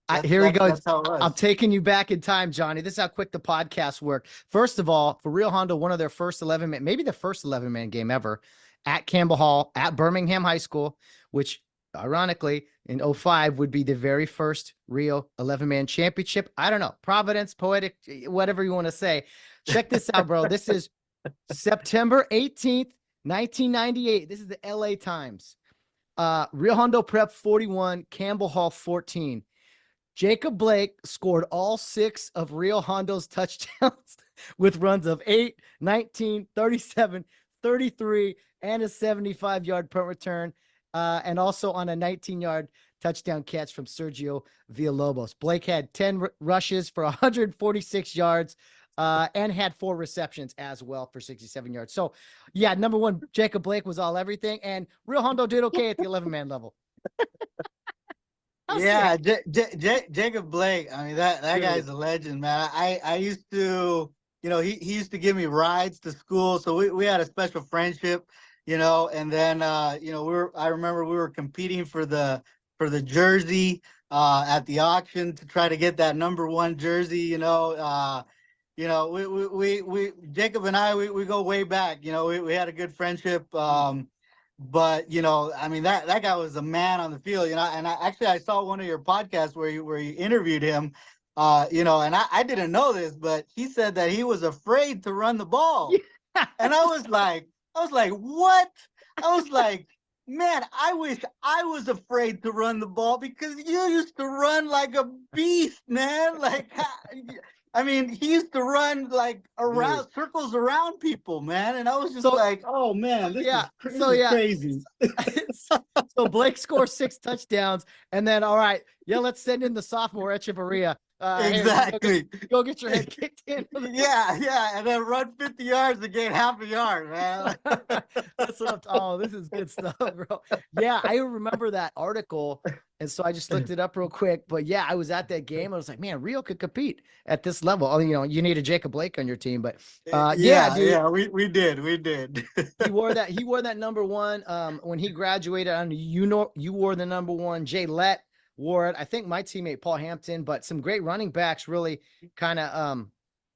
That's here we that's go. that's how it I'm was. taking you back in time, Johnny. This is how quick the podcast worked. First of all, for Rio Hondo, one of their first 11 man, maybe the first 11-man game ever at Campbell Hall at Birmingham High School, which ironically in '05 would be the very first Rio 11-man championship. I don't know, Providence, poetic, whatever you want to say. Check this out, bro. This is September 18th, 1998. This is the LA Times. Rio Hondo Prep 41, Campbell Hall 14. Jacob Blake scored all 6 of Rio Hondo's touchdowns with runs of 8, 19, 37, 33, and a 75-yard punt return, and also on a 19-yard touchdown catch from Sergio Villalobos. Blake had 10 rushes for 146 yards and had 4 receptions as well for 67 yards. So, yeah, number one, Jacob Blake was all everything, and Rio Hondo did okay at the 11-man level. Yeah, Jacob Blake. I mean, that Truly. guy's a legend, man. I used to, you know, he used to give me rides to school, so we had a special friendship, you know. And then you know, I remember we were competing for the jersey at the auction to try to get that number 1 jersey, you know. We Jacob and I we go way back. You know, we had a good friendship. But you know, I mean, that guy was a man on the field. You know, and I saw one of your podcasts where you interviewed him. You know, and I didn't know this, but he said that he was afraid to run the ball, and I was like, what? I was like, man, I wish I was afraid to run the ball because you used to run like a beast, man. Like, I mean, he used to run like around Dude. circles around people, man. And I was just So like, oh man, this yeah, is crazy. so Blake scores 6 touchdowns, and then all right, yeah, let's send in the sophomore Echevarria. Hey, Exactly. go get your head kicked in. Yeah, and then run 50 yards to gain half a yard, man. That's what oh, this is good stuff, bro. Yeah, I remember that article, and so I just looked it up real quick. But yeah, I was at that game. I was like, man, Rio could compete at this level. Oh, you know, you need a Jacob Blake on your team, but yeah, dude. Yeah, we did. He wore that number 1 when he graduated. On you wore the number 1. Jay Lett wore it. I think my teammate Paul Hampton, but some great running backs really kind of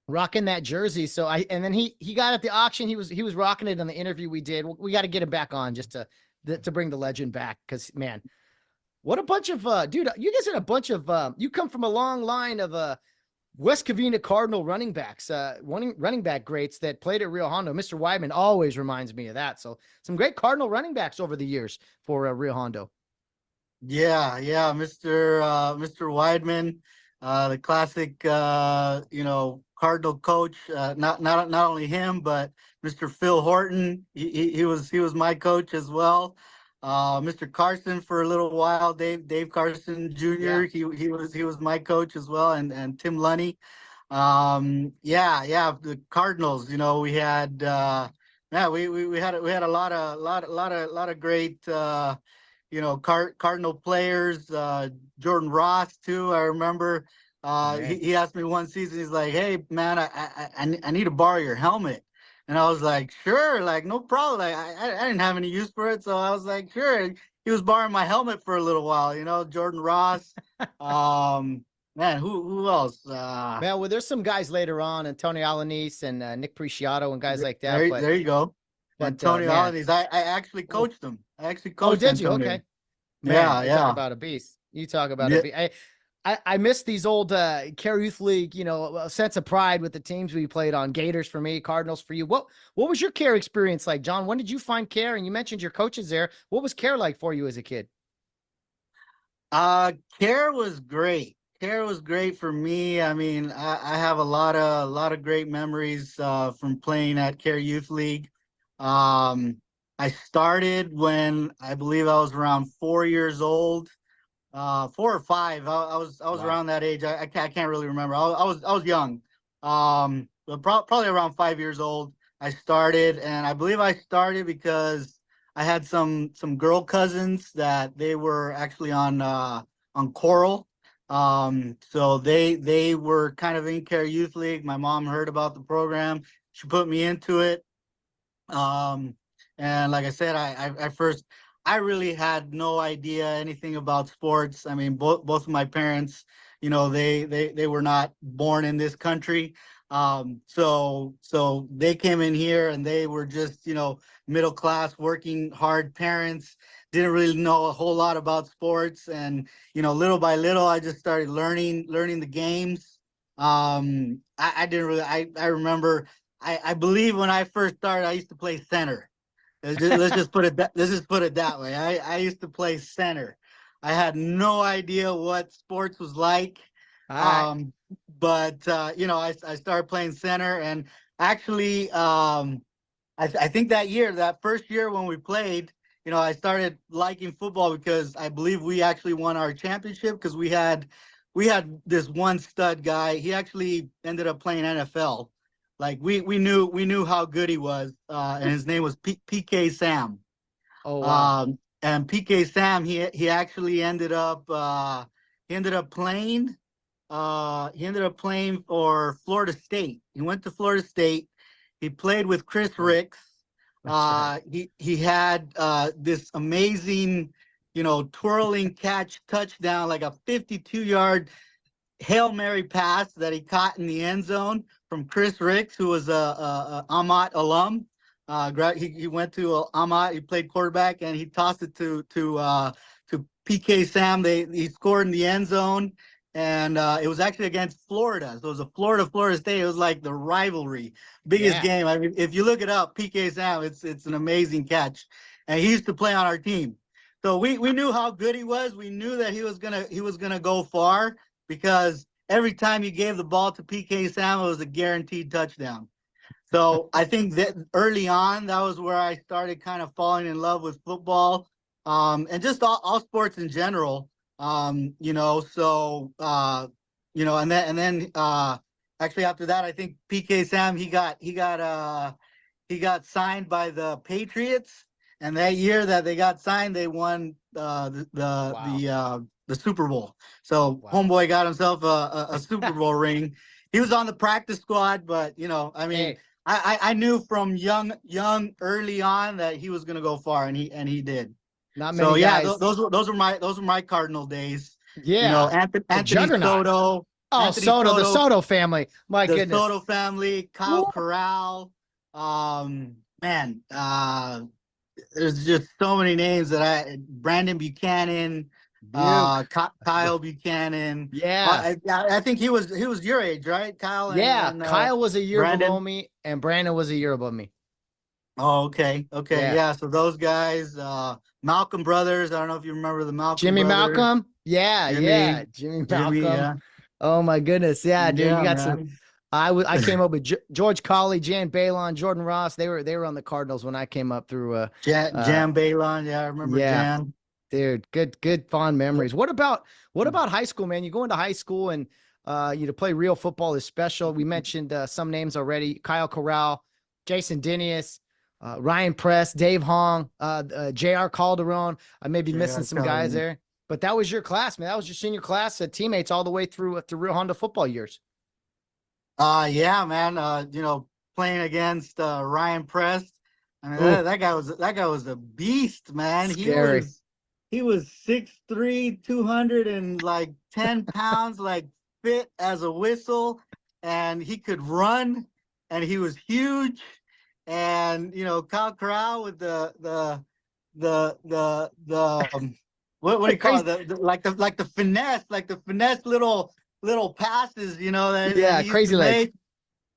rocking that jersey. So and then he got at the auction. He was rocking it on the interview we did. We got to get him back on just to bring the legend back, because man, what a bunch of dude, you guys are a bunch of you come from a long line of West Covina Cardinal running backs, running back greats that played at Rio Hondo. Mr. Weidman always reminds me of that. So some great Cardinal running backs over the years for Rio Hondo. Yeah, Mr. Weidman, the classic you know, Cardinal coach. Not only him, but Mr. Phil Horton. He was my coach as well. Mr. Carson for a little while. Dave Carson Jr. Yeah. He was my coach as well, and Tim Lunny. Yeah, the Cardinals. You know, we had yeah, we had a lot of great you know, Cardinal players, Jordan Ross too. I remember he asked me one season, he's like, hey man, I need to borrow your helmet. And I was like, sure, like no problem. Like, I didn't have any use for it. So I was like, sure. He was borrowing my helmet for a little while, you know, Jordan Ross. Man, who else? Man, well, there's some guys later on, Antonio Alanis and Nick Preciado and guys like that. There you go. Antonio Man, Alanis. I actually coached him. I actually oh, coached did you? Antonio. Okay, man, Yeah, you talk yeah. about a beast. You talk about a Yeah, beast. I miss these old Care Youth League, a sense of pride with the teams we played on. Gators for me, Cardinals for you. What was your Care experience like, John? When did you find Care? And you mentioned your coaches there. What was Care like for you as a kid? Care was great. Care was great for me. I mean, I have a lot of great memories from playing at Care Youth League. Um, I started when I believe I was around 4 years old, 4 or 5. I was Wow. around that age. I can't really remember. I was young. But probably around 5 years old. I started, and I believe I started because I had some girl cousins that they were actually on choral. So they were kind of in Care Youth League. My mom heard about the program. She put me into it. Um, and like I said, I really had no idea anything about sports. I mean, both of my parents, they were not born in this country. So they came in here and they were just, middle class, working hard parents, didn't really know a whole lot about sports. And, little by little, I just started learning the games. I didn't really, I remember I believe when I first started, I used to play center. Let's just put it that way. I used to play center. I had no idea what sports was like. All right. Um, but I started playing center, and actually, I think that first year when we played, I started liking football because I believe we actually won our championship because we had this one stud guy. He actually ended up playing NFL. Like we knew how good he was, and his name was PK Sam. Oh, wow. And PK Sam, he actually ended up playing for Florida State. He went to Florida State. He played with Chris Right. Ricks. That's right. He had this amazing, twirling catch touchdown, like a 52-yard Hail Mary pass that he caught in the end zone from Chris Ricks, who was a Amat alum. He went to Amat. He played quarterback, and he tossed it to PK Sam. He scored in the end zone, and it was actually against Florida. So it was a Florida State. It was like the rivalry, biggest Yeah. game. I mean, if you look it up, PK Sam, it's an amazing catch, and he used to play on our team. So we knew how good he was. We knew that he was gonna go far because every time you gave the ball to PK Sam, it was a guaranteed touchdown. So I think that early on, that was where I started kind of falling in love with football, and just all sports in general. And then actually after that, I think PK Sam he got signed by the Patriots, and that year that they got signed, they won Wow. the Super Bowl. So Wow. homeboy got himself a Super Bowl ring. He was on the practice squad, but I mean, Hey, I knew from young early on that he was gonna go far, and he did. not So many yeah, guys. those were my Cardinal days. Yeah. Anthony, A Anthony juggernaut. Soto, Oh, Anthony Soto, the Soto, Soto family. My the goodness. Soto family, Kyle Woo. Corral. Man, there's just so many names Brandon Buchanan, Buke. Kyle Buchanan. Yeah. I think he was your age, right, Kyle and Yeah. and Kyle was a year below Brandon. me, and Brandon was a year above me. Oh, okay, Yeah. yeah. So those guys, Malcolm brothers. I don't know if you remember the Malcolm Jimmy brothers. Malcolm. Yeah. Jimmy, Yeah. Jimmy Jimmy, Malcolm. yeah, Oh my goodness. Yeah, dude. You yeah, got some. man. I came up with George Colley, Jan Balon, Jordan Ross. They were on the Cardinals when I came up through. Uh, Jam Balon, yeah, I remember yeah. Jan. Dude, good fond Yep. memories. What about high school, man? You go into high school and to play real football is special. We mentioned some names already: Kyle Corral, Jason Dinius, Ryan Press, Dave Hong, J.R. Calderon. I may be missing Yeah, some guys there, but that was your class, man. That was your senior class, teammates all the way through Rio Hondo football years. yeah, man. Playing against Ryan Prest. I mean, Oh, that guy was a beast, man. He scary. was he was 6'3", 210 pounds, like fit as a whistle, and he could run, and he was huge. And Kyle Corral with the what do you call Crazy. it? Like the finesse little passes, that Yeah, he used to crazy legs. make.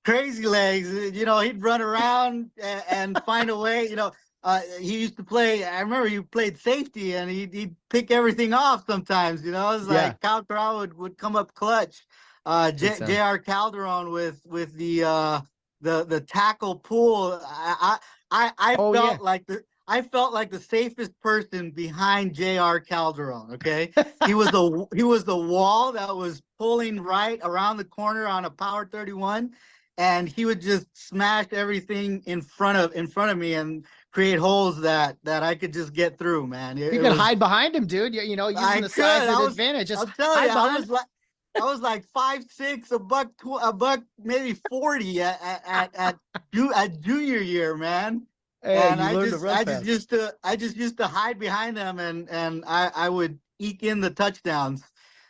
Crazy legs. He'd run around and find a way. He used to play. I remember he played safety, and he'd pick everything off sometimes. It's Yeah, like Cal Corral would come up clutch. good stuff. J.R. Calderon with the tackle pull. I Oh yeah. felt like the safest person behind J.R. Calderon. Okay, he was the wall that was pulling right around the corner on a power 31, and he would just smash everything in front of me and create holes that I could just get through, man. It, You it could was hide behind him, dude. Using I the could. size of the advantage. Just I'll tell you, hide behind. I was like 5'6", a buck maybe 40 at junior year, man. Hey, And you I learned to just run I just fast. used to hide behind them, and I would eke in the touchdowns.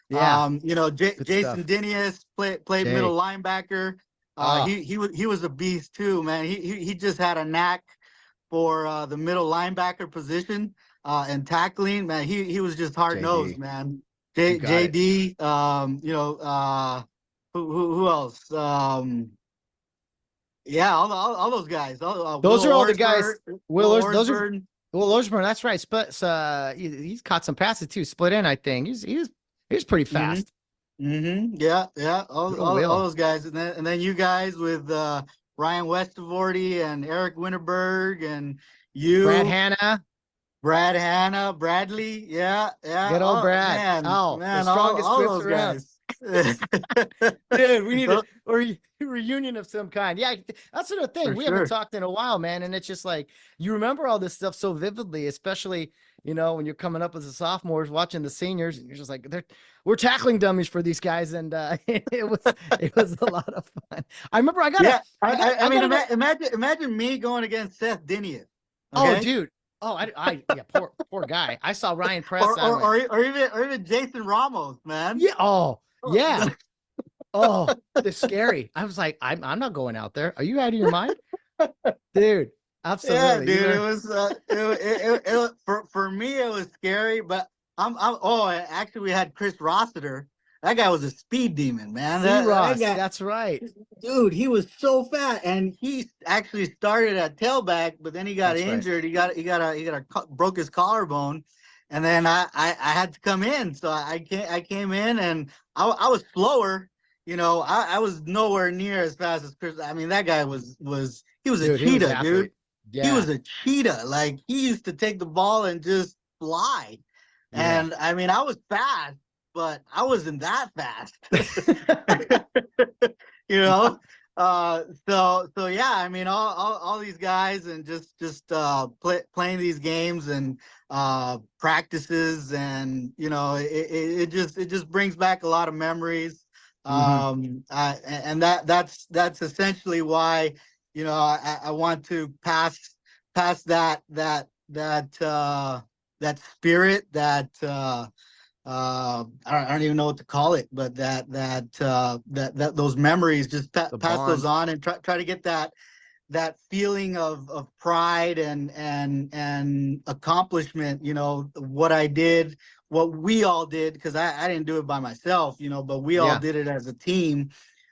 Yeah, good Jason stuff. Dinius played Jay. middle linebacker. Oh, He was a beast too, man. He just had a knack for the middle linebacker position and tackling. Man, he was just hard nosed, JD. man. You got it. JD, who else? Yeah, all those guys. Those Will are all the guys. Orsberg, Will Those are Orsberg. Will Oshburn. That's right. He's caught some passes too. Split in, I think. He was pretty Mm-hmm. fast. Mm-hmm. Yeah, yeah. All, Real all, all Will. those guys, and then you guys with Ryan Westavorty and Eric Winterberg and Brad you, Hanna. Brad Hanna, Bradley. Yeah, yeah. Good old Oh Brad. man, Oh, the man, all strongest all grips those around. guys. Dude, we need a Well, reunion of some kind. Yeah, that's the thing. for We haven't sure. talked in a while, man. And it's just like you remember all this stuff so vividly, especially, when you're coming up as a sophomores watching the seniors, and you're just like, we're tackling dummies for these guys. And it was a lot of fun. I remember Yeah, I mean, go. imagine me going against Seth Dinius. Oh, Okay. dude. Oh, yeah, poor guy. I saw Ryan Press. or I or went, or, or even or even Jason Ramos, man. yeah. Oh, yeah. Oh, it's scary. I was like, I'm not going out there. Are you out of your mind? Dude, Yeah, absolutely. dude, it was for me it was scary, but actually we had Chris Rossiter. That guy was a speed demon, man. C. That Ross, guy, that's right. dude, he was so fat, and he actually started at tailback, but then he got That's right. injured. Broke his collarbone, and then I had to come in. So I came in, and I was slower. I was nowhere near as fast as Chris. I mean, that guy he was a Dude, he was an cheetah, dude. athlete. He Yeah. was a cheetah. Like, he used to take the ball and just fly. Yeah. And I mean, I was fast, but I wasn't that fast. you know. So yeah, I mean, all these guys, and just playing these games, and practices, and it just brings back a lot of memories. Hmm. And that's essentially why I want to pass that spirit, I don't even know what to call it, but that those memories, just The pass those bond. on, and try to get that feeling of pride and accomplishment. What I did, what we all did, because I didn't do it by myself, but we all Yeah. did it as a team,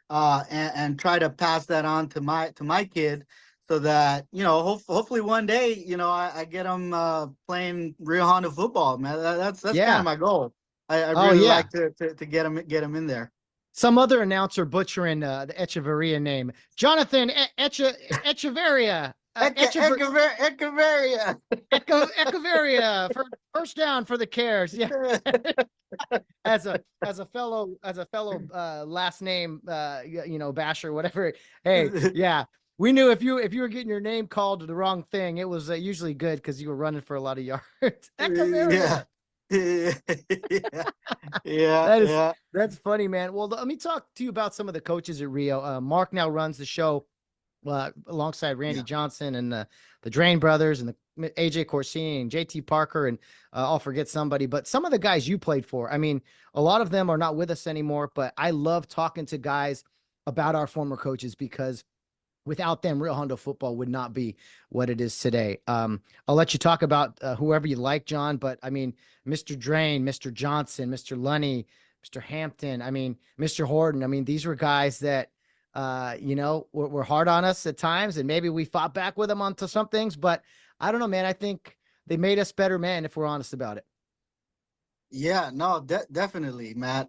and try to pass that on to my kid, so that hopefully one day I get them playing Rio Hondo football, man. That's kind of Yeah. my goal. I Oh, really yeah. like to get them in there. Some other announcer butchering the Echevarria name. Jonathan Echevarria. Echeverria. Echevarria for first down for the Cares. Yeah. As a fellow last name basher, whatever. Hey, yeah. We knew if you were getting your name called to the wrong thing, it was usually good because you were running for a lot of yards. Yeah. Echevarria. Yeah. Yeah. That is Yeah. that's funny, man. Well, let me talk to you about some of the coaches at Rio. Mark now runs the show alongside Randy Yeah. Johnson and the Drain brothers and the AJ Corsini and JT Parker, and I'll forget somebody, but some of the guys you played for. I mean, a lot of them are not with us anymore, but I love talking to guys about our former coaches because without them, Rio Hondo football would not be what it is today. I'll let you talk about whoever you like, John, but I mean, Mr. Drain, Mr. Johnson, Mr. Lunny, Mr. Hampton, I mean, Mr. Horton. I mean, these were guys that, were hard on us at times, and maybe we fought back with them onto some things, but I don't know, man. I think they made us better men if we're honest about it. Yeah, no, definitely, Matt.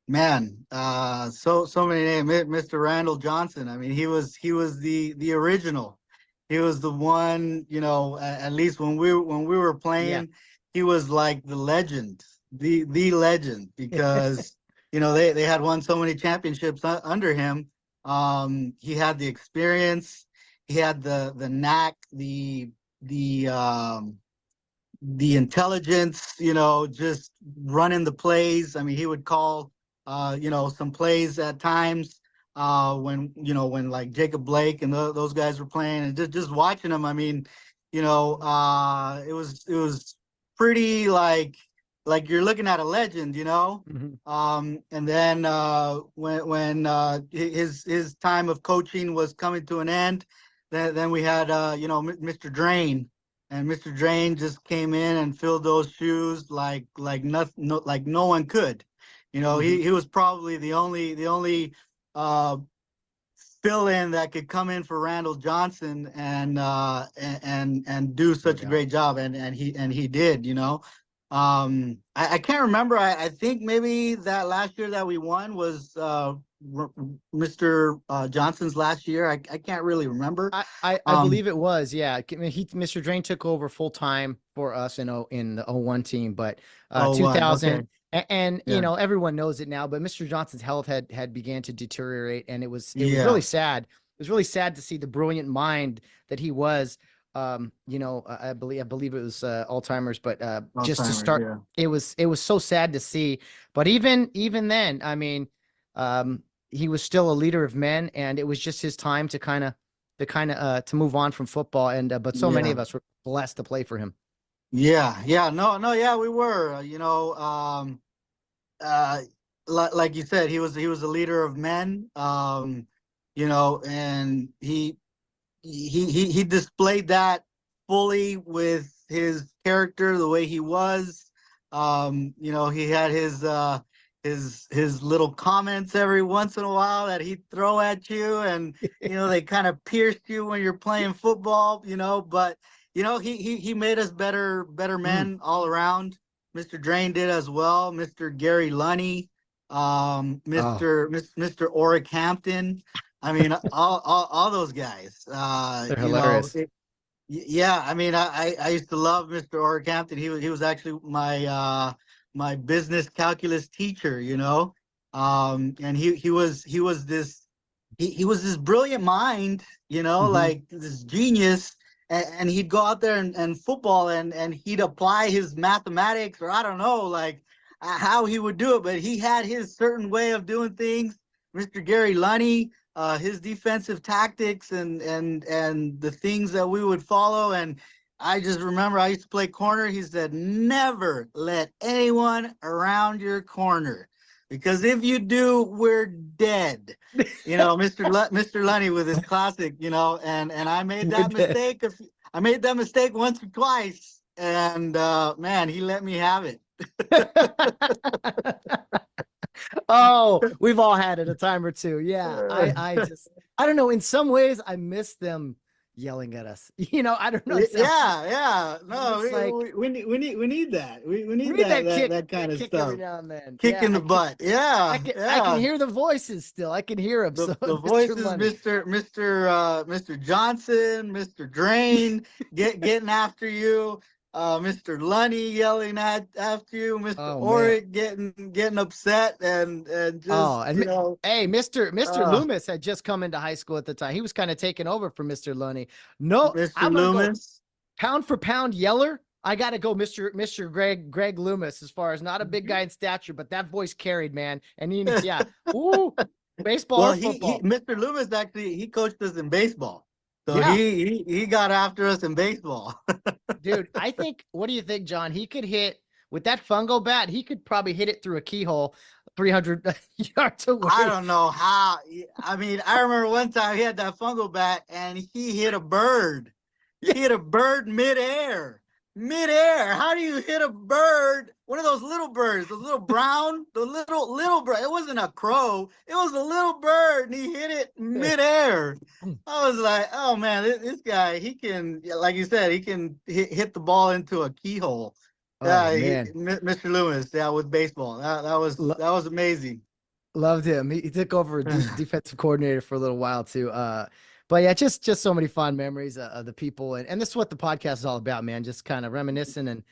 Man, so many names. Mr. Randall Johnson. I mean, he was the original. He was the one, at least when we were Yeah. playing, he was like the legend, the legend, because they had won so many championships under him. He had the experience, he had the knack, the intelligence, just running the plays. I mean, he would call, some plays at times when like Jacob Blake and those guys were playing, and just watching them. I mean, it was pretty like you're looking at a legend, Mhm. And then when his time of coaching was coming to an end, then we had Mr. Drain, and Mr. Drain just came in and filled those shoes like nothing, like no one could. Mhm. He was probably the only uh, fill-in that could come in for Randall Johnson and do No such a doubt. great job, and he did. I can't remember. I think maybe that last year that we won was Mr. Johnson's last year. I can't really remember. I Um, believe it was, yeah. I mean, Mr. Drain took over full time for us in the '01 team, but oh, one. 2000, Okay. and Yeah. everyone knows it now. But Mr. Johnson's health had began to deteriorate, and it was really Yeah. sad. It was really sad to see the brilliant mind that he was. I believe it was Alzheimer's, but just to Alzheimer's. start, Yeah. it was so sad to see. But even then, I mean, um, he was still a leader of men, and it was just his time to move on from football, and but so many Yeah. of us were blessed to play for him. Yeah. Yeah. No. No. Yeah. We were. Uh, like you said, he was a leader of men. And he displayed that fully with his character, the way he was. He had his little comments every once in a while that he'd throw at you, and they kind of pierced you when you're playing football. But he made us better Mm. men all around. Mr. Drain did as well. Mr. Gary Lunny, Oh, Mr. Oric Hampton. I mean, all those guys. they're hilarious. Yeah. I mean, I used to love Mr. Orcampton. He was actually my business calculus teacher. And he was this brilliant mind. Hmm. Like this genius. And he'd go out there and football, and he'd apply his mathematics, or I don't know, like how he would do it, but he had his certain way of doing things. Mr. Gary Lunny, his defensive tactics and the things that we would follow. And I just remember I used to play corner. He said, never let anyone around your corner, because if you do, we're dead. Mr. Lunny with his classic, and I made We're that dead. mistake. I made that mistake once or twice, and man, he let me have it. Oh, we've all had it a time or two. Yeah, I don't know. In some ways, I miss them yelling at us. I don't know. It sounds, Yeah, yeah. No, it's like we need that. We we need need that that that kick, that kind that of kick every stuff. now and then. Kick Yeah, in the I can, butt. I Yeah, can, I can yeah. hear the voices still. I can hear them. The So, the Mr. voices, Lunny. Mr. Johnson, Mr. Drain getting after you, Mr. Lunny yelling at after you, Mr. Oh man. Oric getting upset, and Oh, just and hey, Mr. uh, Loomis had just come into high school at the time. He was kind of taking over for Mr. Lunny. No, Mr. I'm gonna go Loomis. pound for pound yeller. I gotta go, Mr. Greg Loomis, as far as not a big guy in stature, but that voice carried, man. And yeah, ooh, baseball Well, or he football. Mr. Loomis actually he coached us in baseball, so Yeah, he got after us in baseball. dude. I think. What do you think, John? He could hit with that fungo bat. He could probably hit it through a keyhole. 300 yards away. I don't know how. I mean, I remember one time he had that fungal bat and he hit a bird. He hit a bird midair. Midair. How do you hit a bird? One of those little birds, those little brown, the little bird. It wasn't a crow. It was a little bird, and he hit it midair. I was like, oh man, this guy, he can, like you said, he can hit the ball into a keyhole. Oh man, Mr. Loomis, yeah, with baseball. That was amazing. loved him. He took over defensive coordinator for a little while too. But yeah, just so many fond memories of the people, and this is what the podcast is all about, man. Just kind of reminiscing and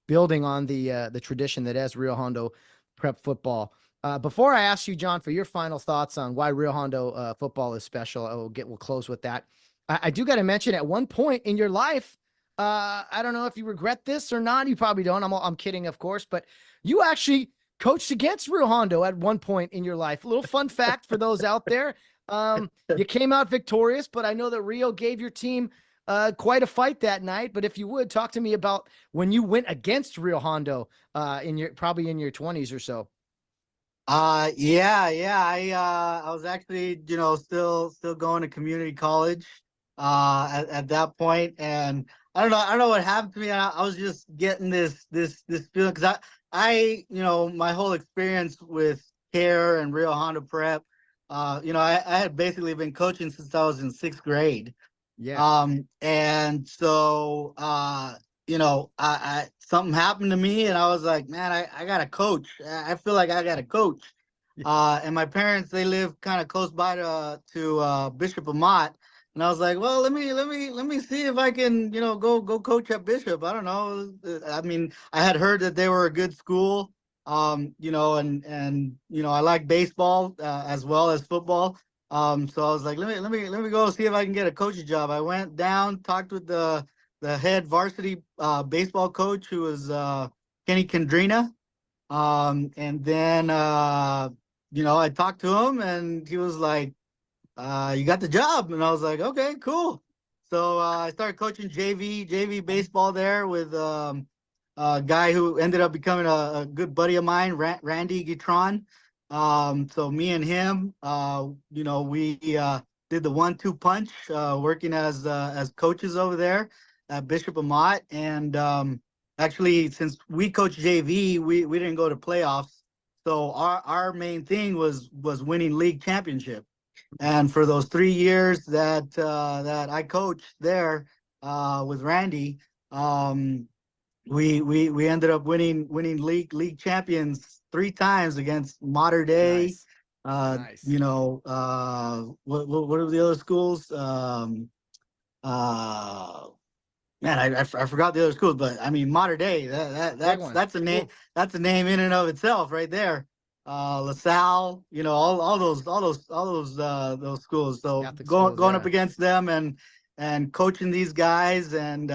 building on the tradition that is Rio Hondo Prep football. Before I ask you, John, for your final thoughts on why Rio Hondo football is special, we'll close with that. I do got to mention, at one point in your life, I don't know if you regret this or not. You probably don't. I'm kidding, of course, but you actually coached against Rio Hondo at one point in your life. A little fun fact for those out there. You came out victorious, but I know that Rio gave your team quite a fight that night. But if you would talk to me about when you went against Rio Hondo probably in your 20s or so. Yeah. I was actually, still going to community college at that point, and I don't know what happened to me. I was just getting this feeling, because my whole experience with Kare and Rio Hondo Prep, I had basically been coaching since I was in 6th grade. Yeah. And so I something happened to me, and I was like, man, I gotta coach. I feel like I gotta coach. And my parents, they live kind of close by to Bishop Amat. And I was like, well, let me see if I can, go coach at Bishop. I don't know. I mean, I had heard that they were a good school, and I like baseball as well as football. So I was like, let me go see if I can get a coaching job. I went down, talked with the head varsity baseball coach, who was Kenny Kendrina. And then I talked to him, and he was like, you got the job. And I was like, okay, cool. So I started coaching JV baseball there with a guy who ended up becoming a good buddy of mine, Randy Guitron. So me and him, we did the 1-2 punch, working as coaches over there at Bishop Amat. And actually, since we coached JV, we didn't go to playoffs. So our main thing was winning league championship. And for those 3 years that I coached there with Randy, we ended up winning league champions 3 times against Mater Dei. Nice. Nice. What are the other schools? Man, I forgot the other schools, but I mean Mater Dei. That's a name. Cool. That's a name in and of itself, right there. LaSalle, all those schools. So going up against them and coaching these guys, and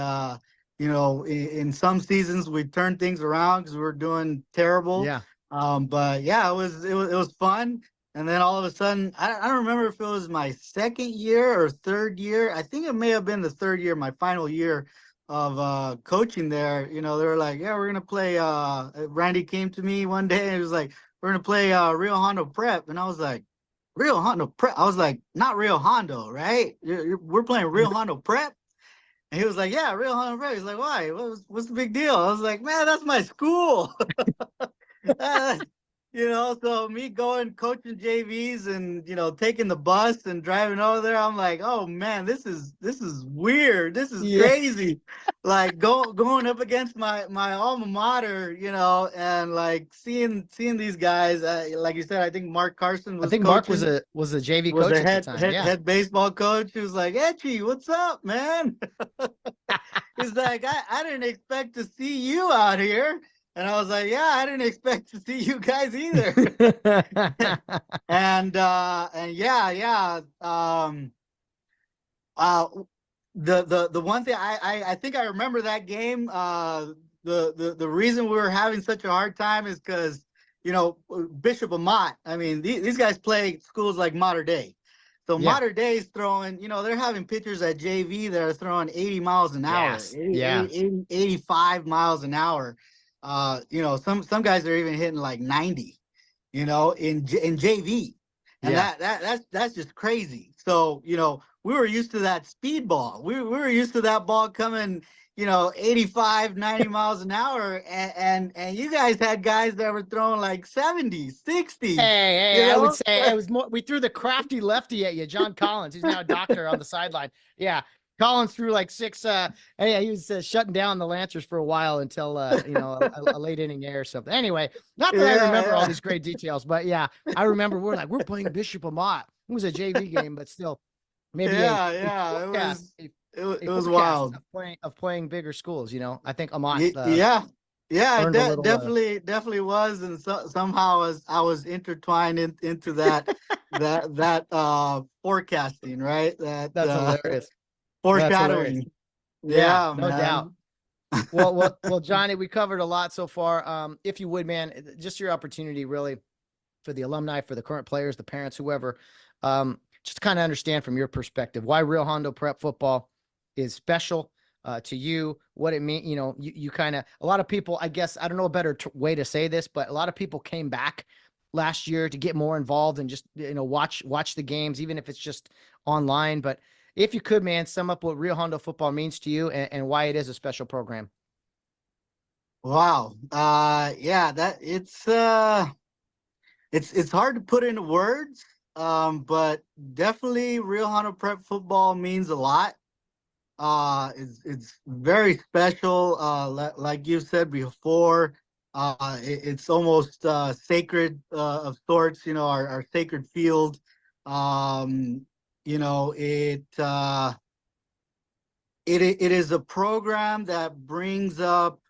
in some seasons we turned things around because we were doing terrible. Yeah. But yeah, it was fun. And then all of a sudden, I don't remember if it was my 2nd year or 3rd year. I think it may have been the 3rd year, my final year of coaching there. They were like, yeah, we're gonna play. Randy came to me one day and he was like, we're gonna play Rio Hondo Prep. And I was like, Rio Hondo Prep? I was like, not Rio Hondo, right? We're playing Rio Hondo Prep. And he was like, yeah, Rio Hondo Prep. He's like, why? What's the big deal? I was like, man, that's my school. So me going coaching JVs and taking the bus and driving over there, I'm like, oh man, this is weird. This is crazy. Like going up against my alma mater, and like seeing these guys. Like you said, I think Mark Carson was. I think coaching. Mark was a JV coach at the time. Head baseball coach. He was like, Echy, what's up, man? He's like, I didn't expect to see you out here. And I was like, yeah, I didn't expect to see you guys either. and yeah. The one thing I think I remember that game. The reason we were having such a hard time is because Bishop Amat. I mean, these guys play schools like Mater Dei. So Mater Dei is throwing, they're having pitchers at JV that are throwing 80 miles an hour, 85 miles an hour. Some guys are even hitting like 90. in JV. And Yeah. that's just crazy. So, we were used to that speed ball. We were used to that ball coming, 85, 90 miles an hour. And you guys had guys that were throwing like 70s, 60s, Hey, I would say it was more. We threw the crafty lefty at you, John Collins, who's now a doctor on the sideline. Yeah, Collins threw like six. Hey, he was shutting down the Lancers for a while until a late inning error or something. Anyway, not that I remember all Yeah, these great details, but yeah, I remember we're playing Bishop Amat. It was a JV game, but still, maybe a yeah. It forecast was a, it a was forecast wild. of playing bigger schools. I think Amat Yeah, yeah, it earned a little. definitely was, and somehow I was intertwined into that forecasting, right? That That's hilarious. That's hilarious. foreshadowing. Yeah, Yeah, no doubt. man. Well, Johnny, we covered a lot so far. If you would, man, just your opportunity really for the alumni, for the current players, the parents, whoever, just kind of understand from your perspective why Rio Hondo Prep football is special to you, what it means. You kind of, a lot of people, I guess, I don't know a better way to say this, but a lot of people came back last year to get more involved and just, watch the games, even if it's just online. But if you could, man, sum up what Rio Hondo football means to you and why it is a special program. Wow. Yeah, that it's hard to put into words. But definitely Real Hunter Prep football means a lot. It's very special. Like you said before, it's almost sacred of sorts. Our sacred field. It is a program that brings up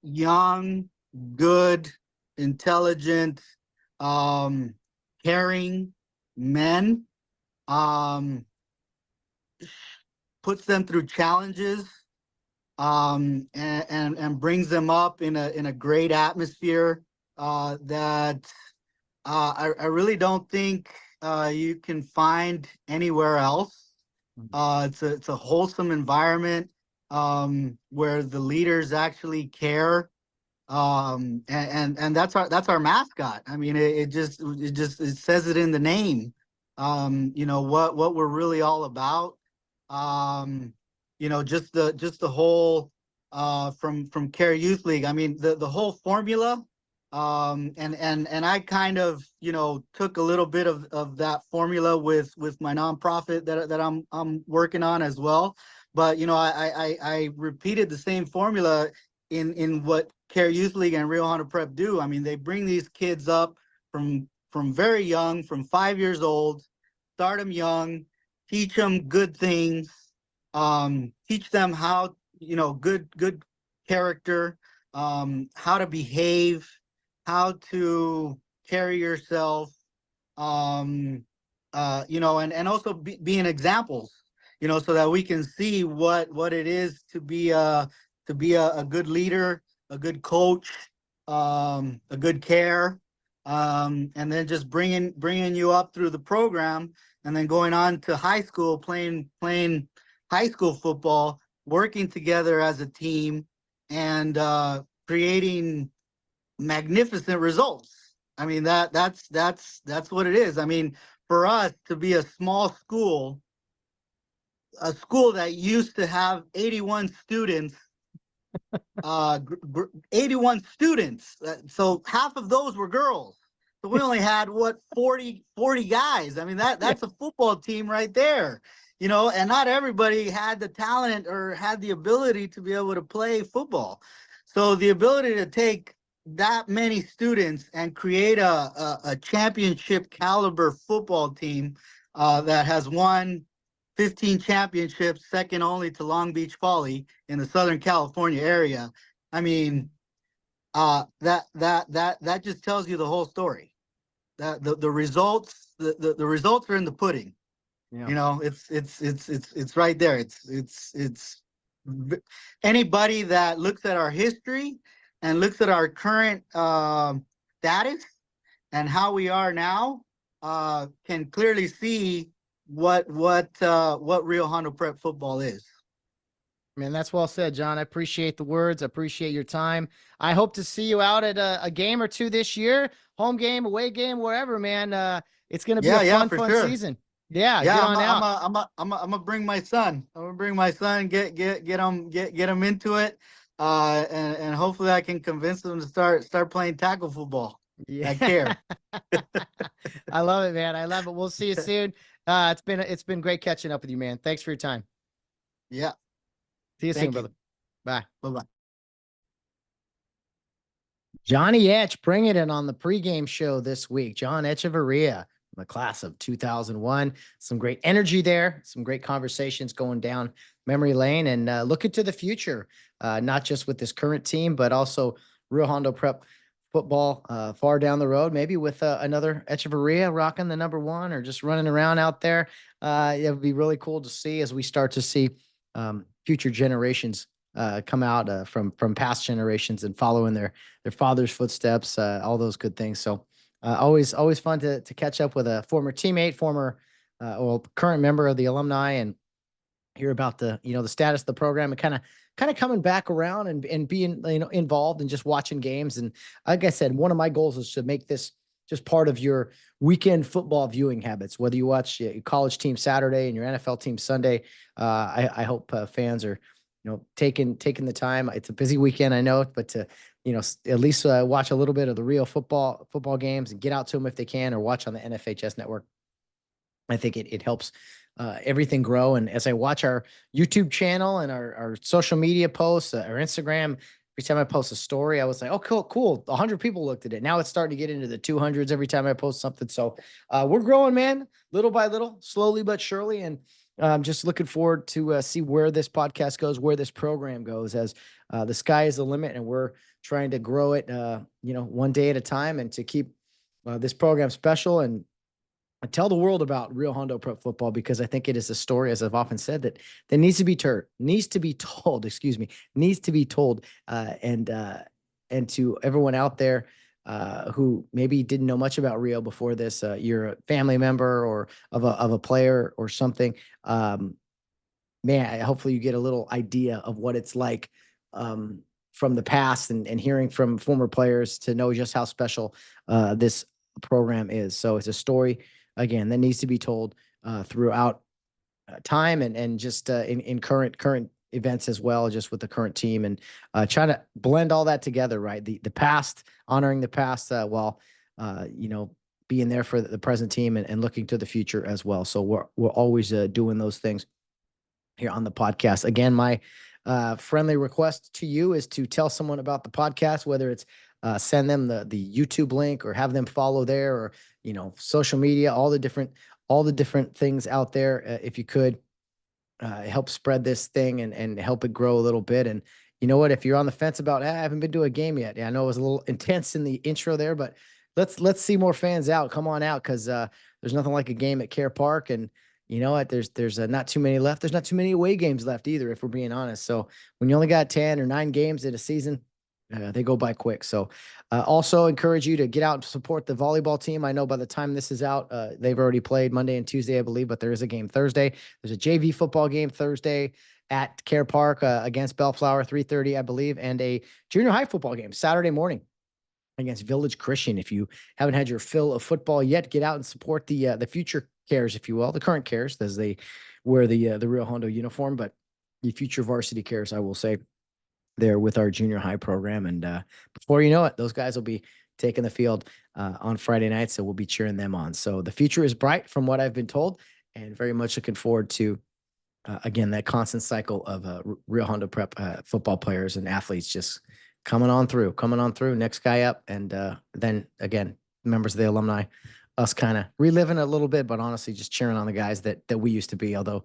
young, good, intelligent, um, caring men. Um, puts them through challenges, and brings them up in a great atmosphere that I really don't think you can find anywhere else. It's a wholesome environment where the leaders actually care, and that's our mascot. I mean, it says it in the name. What we're really all about. Um, just the whole from Care Youth League. I mean, the whole formula. And I kind of took a little bit of that formula with my nonprofit that I'm working on as well. But I repeated the same formula in what Care Youth League and Rio Hondo Prep do. I mean, they bring these kids up from very young, from 5 years old, start them young, teach them good things, teach them how good character, how to behave, how to carry yourself, and also being examples, so that we can see what it is to be a good leader, a good coach, a good care, and then just bringing you up through the program, and then going on to high school, playing high school football, working together as a team, and creating magnificent results. I mean, that's what it is. I mean, for us to be a small school, a school that used to have 81 students, 81 students. So half of those were girls. So we only had 40 guys. I mean, Yeah. that's a football team right there. And not everybody had the talent or had the ability to be able to play football. So the ability to take that many students and create a championship caliber football team that has won 15 championships, second only to Long Beach Poly in the Southern California area. I mean, that just tells you the whole story. That the results the results are in the pudding. Yeah. It's right there. It's anybody that looks at our history and looks at our current status and how we are now can clearly see what Rio Hondo Prep football is. Man, that's well said, John. I appreciate the words. I appreciate your time. I hope to see you out at a game or two this year, home game, away game, wherever, man. It's going to be a Yeah, yeah, fun, for fun sure. season. Yeah, Yeah, get on out. I'm gonna bring my son. I'm gonna bring my son, get him into it, and hopefully I can convince him to start playing tackle football Yeah. at Care. I love it, man. I love it. We'll see you soon. It's been great catching up with you, man. Thanks for your time. Yeah, See you soon, thank you. brother. Bye. Bye bye. Jonny Ech bringing it on the pregame show this week. Jon Echevarria, the class of 2001. Some great energy there, some great conversations going down memory lane, and looking to the future, not just with this current team, but also Rio Hondo Prep football far down the road, maybe with another Echevarria rocking the number one or just running around out there. It would be really cool to see as we start to see future generations come out from past generations and following their father's footsteps, all those good things. So always fun to catch up with a former teammate, former well current member of the alumni, and hear about the status of the program and kind of coming back around and being involved and just watching games. And like I said, one of my goals is to make this just part of your weekend football viewing habits. Whether you watch your college team Saturday and your NFL team Sunday, I hope fans are taking the time. It's a busy weekend, I know, but to at least watch a little bit of the real football games and get out to them if they can, or watch on the NFHS network. I think it helps everything grow. And as I watch our YouTube channel and our social media posts, our Instagram, every time I post a story, I was like, oh, cool. 100 people looked at it. Now it's starting to get into the 200s every time I post something. So we're growing, man, little by little, slowly but surely. And I'm just looking forward to see where this podcast goes, where this program goes, as the sky is the limit, and we're trying to grow it, one day at a time, and to keep this program special and tell the world about Rio Hondo Prep football, because I think it is a story, as I've often said, that needs to be told, excuse me, needs to be told, and to everyone out there who maybe didn't know much about Rio before this, you're a family member or of a player or something. Man, hopefully you get a little idea of what it's like from the past, and hearing from former players to know just how special this program is. So it's a story, again, that needs to be told throughout time, and just in current events as well, just with the current team, and trying to blend all that together, right? The past, honoring the past, while being there for the present team, and looking to the future as well. So we're always doing those things here on the podcast. Again, my friendly request to you is to tell someone about the podcast, whether it's send them the YouTube link, or have them follow there, or social media, all the different things out there. If you could help spread this thing, and help it grow a little bit. And you know what, if you're on the fence about, I haven't been to a game yet. Yeah, I know it was a little intense in the intro there, but let's see more fans out. Come on out, because there's nothing like a game at Kare Park. And you know what? There's not too many left. There's not too many away games left either, if we're being honest. So when you only got 10 or 9 games in a season, they go by quick. So also encourage you to get out and support the volleyball team. I know by the time this is out, they've already played Monday and Tuesday, I believe, but there is a game Thursday. There's a JV football game Thursday at Kare Park against Bellflower, 3:30, I believe, and a junior high football game Saturday morning against Village Christian. If you haven't had your fill of football yet, get out and support the future Cares, if you will, the current Cares, as they wear the Rio Hondo uniform, but the future varsity Cares, I will say, there with our junior high program. And before you know it, those guys will be taking the field on Friday night. So we'll be cheering them on. So the future is bright from what I've been told, and very much looking forward to, again, that constant cycle of Rio Hondo Prep football players and athletes just coming on through, next guy up. And then again, members of the alumni, us kind of reliving a little bit, but honestly, just cheering on the guys that we used to be. Although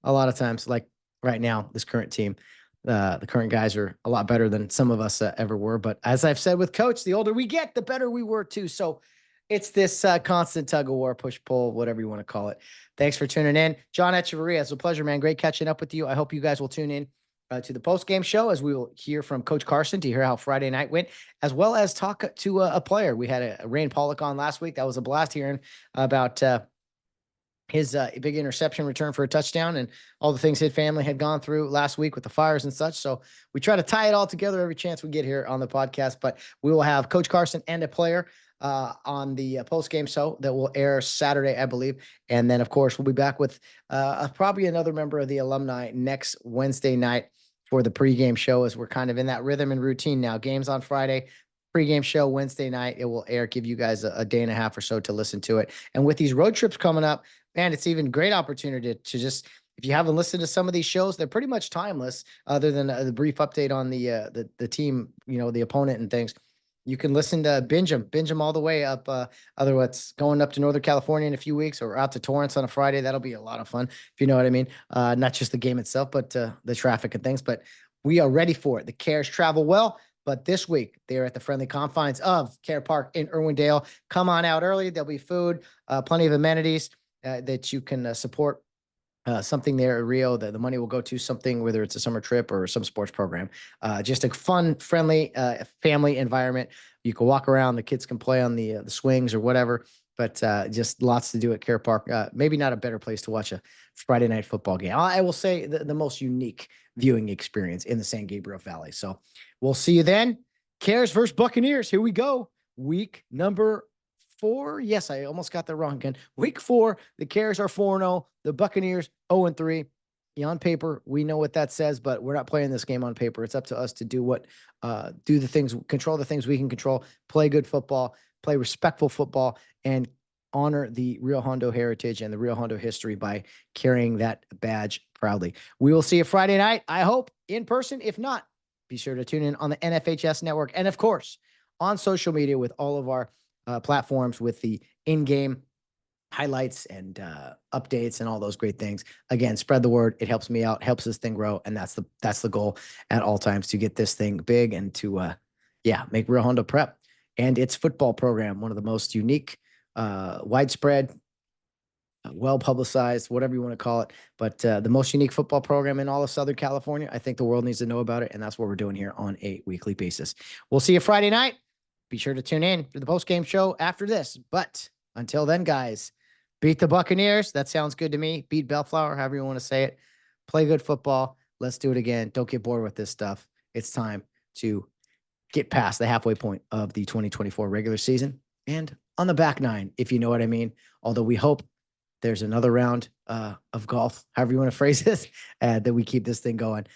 a lot of times, like right now, this current team, the current guys are a lot better than some of us ever were. But as I've said with Coach, the older we get, the better we were too. So it's this constant tug of war, push, pull, whatever you want to call it. Thanks for tuning in. Jon Echevarria, it's a pleasure, man. Great catching up with you. I hope you guys will tune in to the post-game show, as we will hear from Coach Carson to hear how Friday night went, as well as talk to a player. We had a Rain Pollock on last week. That was a blast hearing about his big interception return for a touchdown and all the things his family had gone through last week with the fires and such. So we try to tie it all together every chance we get here on the podcast. But we will have Coach Carson and a player on the post-game show that will air Saturday, I believe. And then, of course, we'll be back with probably another member of the alumni next Wednesday night for the pregame show, as we're kind of in that rhythm and routine now. Games on Friday, pregame show Wednesday night. It will air, give you guys a day and a half or so to listen to it. And with these road trips coming up, man, it's even great opportunity to just, if you haven't listened to some of these shows, they're pretty much timeless, other than the brief update on the team, the opponent and things. You can listen to binge them all the way up. Otherwise, going up to Northern California in a few weeks or out to Torrance on a Friday. That'll be a lot of fun, if you know what I mean. Not just the game itself, but the traffic and things. But we are ready for it. The Cares travel well. But this week, they're at the friendly confines of Kare Park in Irwindale. Come on out early. There'll be food, plenty of amenities that you can support something there at Rio. The money will go to something, whether it's a summer trip or some sports program. Just a fun, friendly family environment. You can walk around. The kids can play on the swings or whatever. But just lots to do at Kare Park. Maybe not a better place to watch a Friday night football game. I will say the most unique viewing experience in the San Gabriel Valley. So we'll see you then. Cares versus Buccaneers. Here we go. Week number 4. Yes, I almost got that wrong again. Week 4. The Cares are 4-0. The Buccaneers 0-3. On paper, we know what that says, but we're not playing this game on paper. It's up to us to do the things, control the things we can control, play good football, play respectful football, and honor the Rio Hondo heritage and the Rio Hondo history by carrying that badge proudly. We will see you Friday night, I hope, in person. If not, be sure to tune in on the NFHS network and, of course, on social media with all of our platforms with the in-game highlights and updates and all those great things. Again, spread the word. It helps me out, helps this thing grow, and that's the goal at all times, to get this thing big and to make Rio Hondo Prep and its football program one of the most unique, widespread, well-publicized, whatever you want to call it, but the most unique football program in all of Southern California. I think the world needs to know about it, and that's what we're doing here on a weekly basis. We'll see you Friday night. Be sure to tune in for the post-game show after this. But until then, guys, beat the Buccaneers. That sounds good to me. Beat Bellflower, however you want to say it. Play good football. Let's do it again. Don't get bored with this stuff. It's time to get past the halfway point of the 2024 regular season and on the back nine, if you know what I mean. Although we hope there's another round of golf, however you want to phrase this, that we keep this thing going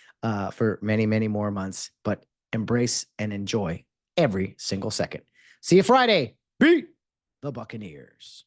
for many, many more months. But embrace and enjoy every single second. See you Friday. Beat the Buccaneers.